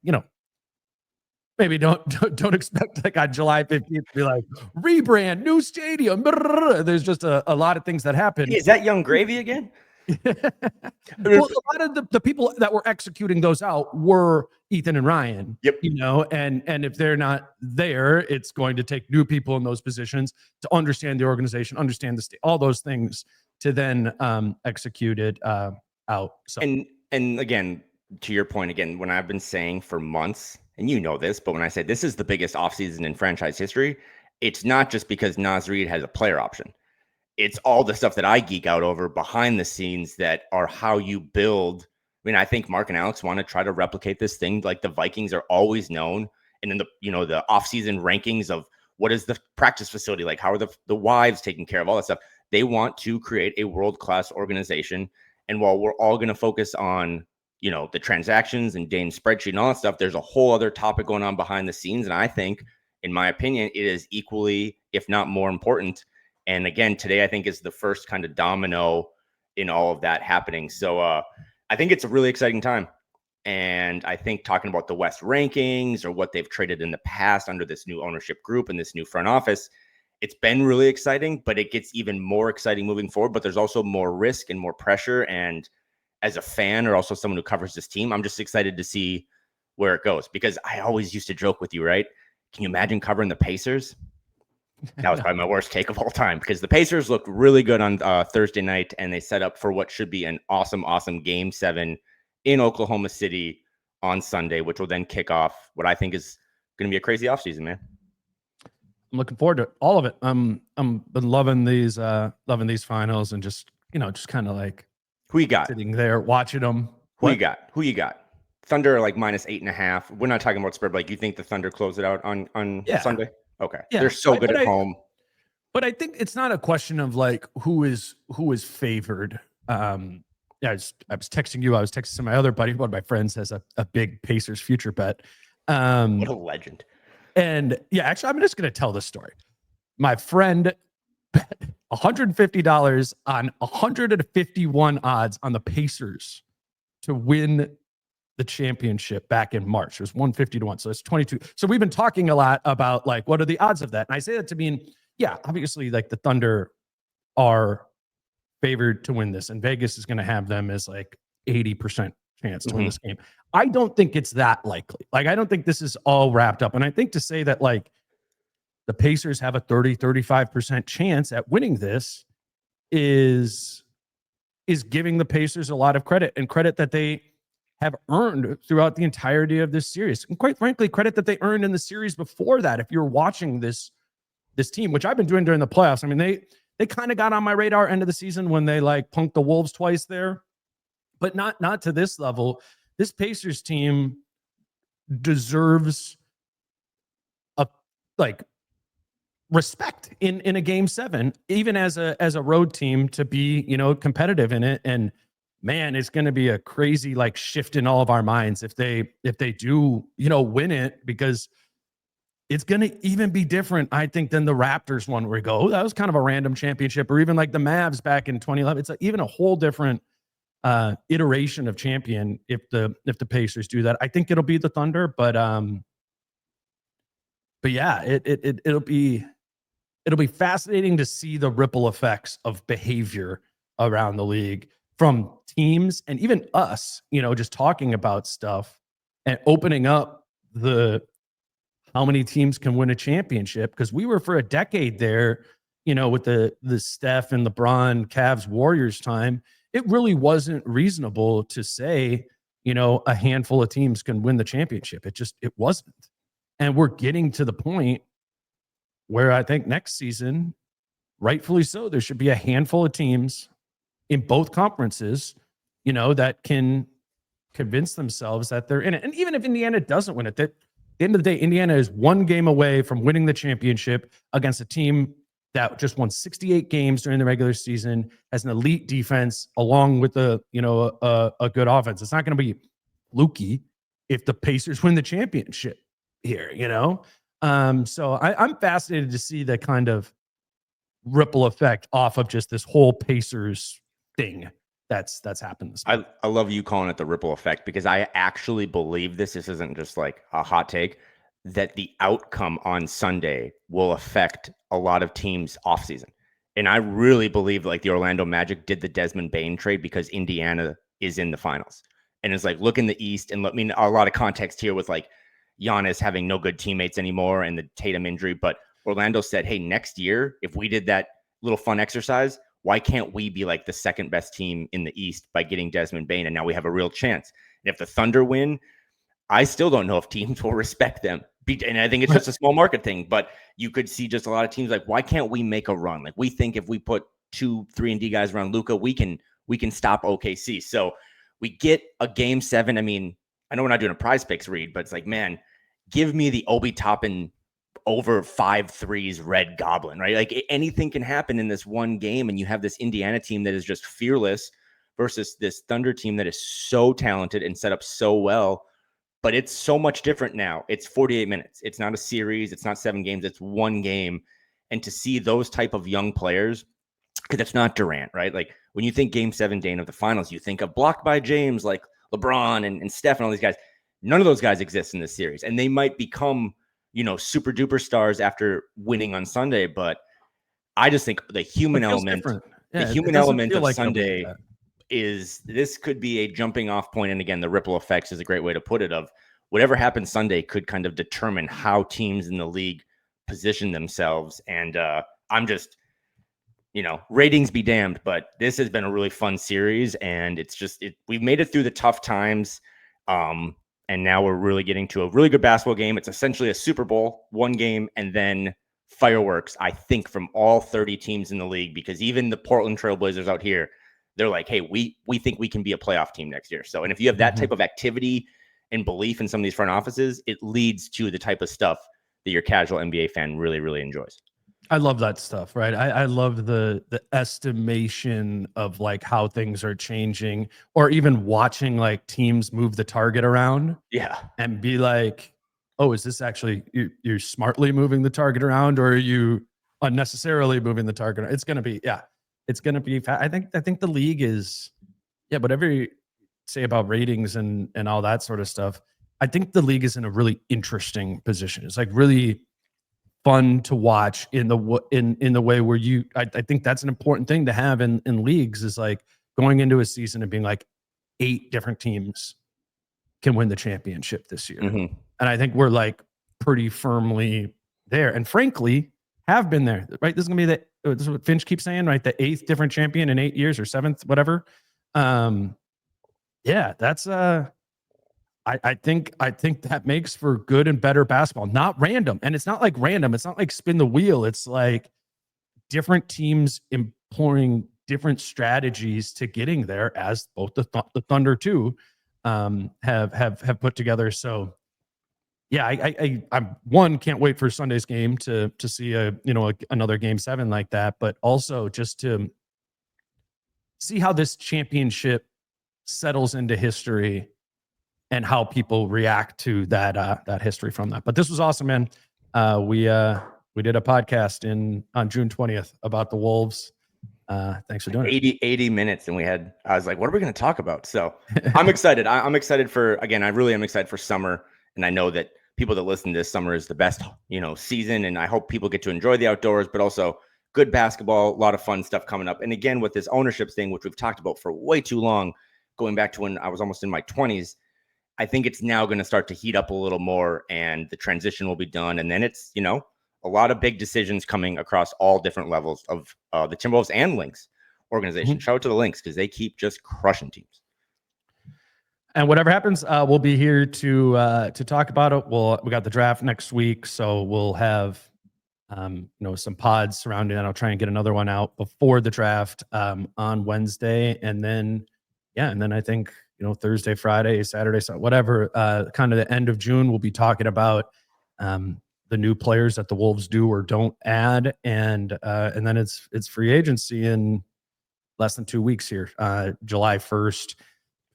maybe don't expect like on July 15th to be like rebrand, new stadium. There's just a lot of things that happen. Is that Young Gravy again? Well, a lot of the people that were executing those out were Ethan and Ryan. Yep. And if they're not there, it's going to take new people in those positions to understand the organization, understand the state, all those things to then execute it out. So and again, to your point, again, when I've been saying for months, and you know this, but when I say this is the biggest offseason in franchise history, it's not just because Naz Reid has a player option. It's all the stuff that I geek out over behind the scenes that are how you build. I mean, I think Mark and Alex want to try to replicate this thing. Like the Vikings are always known. And in the offseason rankings of what is the practice facility like, how are the wives taking care of all that stuff. They want to create a world-class organization. And while we're all going to focus on, the transactions and Dane's spreadsheet and all that stuff, there's a whole other topic going on behind the scenes. And I think, in my opinion, it is equally, if not more important. And again, today, I think is the first kind of domino in all of that happening. So I think it's a really exciting time. And I think talking about the West rankings or what they've traded in the past under this new ownership group and this new front office, it's been really exciting, but it gets even more exciting moving forward. But there's also more risk and more pressure. And as a fan or also someone who covers this team, I'm just excited to see where it goes, because I always used to joke with you, right? Can you imagine covering the Pacers? That was probably my worst take of all time because the Pacers looked really good on Thursday night, and they set up for what should be an awesome Game 7 in Oklahoma City on Sunday, which will then kick off what I think is going to be a crazy offseason, man. I'm looking forward to all of it. I'm been loving these finals and just kind of like who you got sitting there watching them. Who you got? Thunder are like -8.5. We're not talking about spread, but like you think the Thunder close it out on Sunday? Okay. Yeah. They're so good at home. But I think it's not a question of like who is favored. Yeah, I was texting you. I was texting some of my other buddy. One of my friends has a big Pacers future bet. What a legend. And yeah, actually, I'm just going to tell this story. My friend bet $150 on 151 odds on the Pacers to win the championship back in March. It was 150 to 1. So it's 22. So we've been talking a lot about like, what are the odds of that? And I say that to mean, yeah, obviously like the Thunder are favored to win this, and Vegas is going to have them as like 80% chance to win this game. I don't think it's that likely. Like, I don't think this is all wrapped up. And I think to say that like the Pacers have a 35% chance at winning this is giving the Pacers a lot of credit, and credit that they have earned throughout the entirety of this series. And quite frankly, credit that they earned in the series before that. If you're watching this team, which I've been doing during the playoffs, I mean, they kind of got on my radar end of the season when they like punked the Wolves twice there, but not to this level. This Pacers team deserves a like respect in a Game 7, even as a road team, to be, competitive in it. And man, it's going to be a crazy like shift in all of our minds if they do, win it, because it's going to even be different, I think, than the Raptors one where we go, oh, that was kind of a random championship, or even like the Mavs back in 2011. It's even a whole different iteration of champion if the Pacers do that. I think it'll be the Thunder, but yeah, it'll be fascinating to see the ripple effects of behavior around the league from teams and even us, just talking about stuff and opening up how many teams can win a championship. Because we were for a decade there, with the Steph and LeBron, Cavs, Warriors time, it really wasn't reasonable to say, a handful of teams can win the championship. It wasn't. And we're getting to the point where I think next season, rightfully so, there should be a handful of teams in both conferences, that can convince themselves that they're in it. And even if Indiana doesn't win it, at the end of the day, Indiana is one game away from winning the championship against a team that just won 68 games during the regular season, has an elite defense along with a good offense. It's not going to be fluky if the Pacers win the championship here, So I'm fascinated to see the kind of ripple effect off of just this whole Pacers thing that's happened this month. I love you calling it the ripple effect, because I actually believe this isn't just like a hot take, that the outcome on Sunday will affect a lot of teams off season. And I really believe like the Orlando Magic did the Desmond Bane trade because Indiana is in the finals. And it's like, look in the East, and let me a lot of context here with like Giannis having no good teammates anymore and the Tatum injury. But Orlando said, hey, next year, if we did that little fun exercise, why can't we be like the second best team in the East by getting Desmond Bane? And now we have a real chance. And if the Thunder win, I still don't know if teams will respect them. And I think it's just a small market thing, but you could see just a lot of teams like, why can't we make a run? Like, we think if we put 2, 3-and-D guys around Luka, we can stop OKC. So we get a Game 7. I mean, I know we're not doing a prize picks read, but it's like, man, give me the Obi Toppin over 5 threes red goblin, right? Like, anything can happen in this one game, and you have this Indiana team that is just fearless versus this Thunder team that is so talented and set up so well. But it's so much different now. It's 48 minutes. It's not a series. It's not 7 games. It's one game. And to see those type of young players, because it's not Durant, right? Like, when you think Game 7, Dane, of the finals, you think of blocked by James, like LeBron and Steph and all these guys. None of those guys exist in this series. And they might become, super duper stars after winning on Sunday. But I just think the human element, yeah, the human element of like Sunday is, this could be a jumping off point. And again, the ripple effects is a great way to put it, of whatever happens Sunday could kind of determine how teams in the league positioned themselves. And I'm just, ratings be damned, but this has been a really fun series, and we've made it through the tough times. And now we're really getting to a really good basketball game. It's essentially a Super Bowl, one game, and then fireworks, I think, from all 30 teams in the league, because even the Portland Trailblazers out here, they're like, hey, we think we can be a playoff team next year. So, and if you have that type of activity and belief in some of these front offices, it leads to the type of stuff that your casual NBA fan really, really enjoys. I love that stuff, right? I love the estimation of like how things are changing, or even watching like teams move the target around. Yeah. And be like, oh, is this actually you're smartly moving the target around, or are you unnecessarily moving the target? It's going to be, it's going to be. I think the league is, whatever you say about ratings and all that sort of stuff. I think the league is in a really interesting position. It's like really fun to watch in the way where I think that's an important thing to have in leagues, is like going into a season and being like 8 different teams can win the championship this year. Mm-hmm. And I think we're like pretty firmly there, and frankly have been there, right? This is gonna be this is what Finch keeps saying, right? The 8th different champion in 8 years, or 7th, whatever. That's I think that makes for good and better basketball. Not random. And it's not like random. It's not like spin the wheel. It's like different teams employing different strategies to getting there, as both the Thunder too have put together. So I'm can't wait for Sunday's game to see another game 7 like that, but also just to see how this championship settles into history and how people react to that history from that. But this was awesome, man. We did a podcast on June 20th about the Wolves. Thanks for doing it. 80 minutes, and I was like, what are we going to talk about? So I'm excited. I'm excited I really am excited for summer. And I know that people that listen to this, summer is the best, season. And I hope people get to enjoy the outdoors, but also good basketball, a lot of fun stuff coming up. And again, with this ownership thing, which we've talked about for way too long, going back to when I was almost in my 20s, I think it's now going to start to heat up a little more, and the transition will be done. And then it's, a lot of big decisions coming across all different levels of the Timberwolves and Lynx organization. Shout out to the Lynx, because they keep just crushing teams. And whatever happens, we'll be here to talk about it. We got the draft next week, so we'll have some pods surrounding it. I'll try and get another one out before the draft on Wednesday, and then I think Thursday, Friday, Saturday, whatever, kind of the end of June, we'll be talking about the new players that the Wolves do or don't add, and then it's free agency in less than 2 weeks here, July 1st,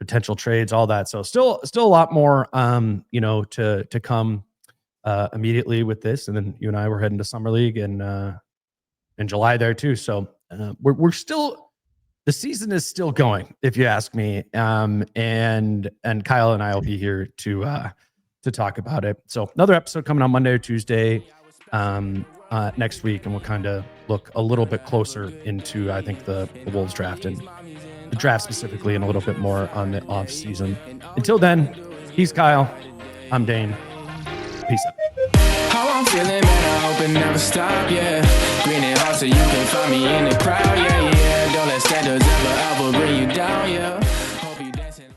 potential trades, all that. So still a lot more to come immediately with this, and then you and I were heading to Summer League in July there too. So we're still. The season is still going, if you ask me, and Kyle and I will be here to talk about it. So another episode coming on Monday or Tuesday next week, and we'll kind of look a little bit closer into, I think, the Wolves draft, and the draft specifically, and a little bit more on the off season. Until then, he's Kyle. I'm Dane. Peace out. How I'm feeling, man, I hope it never stop, yeah. Green and hot so you can find me in the crowd, yeah. Don't let standards ever bring you down, yeah.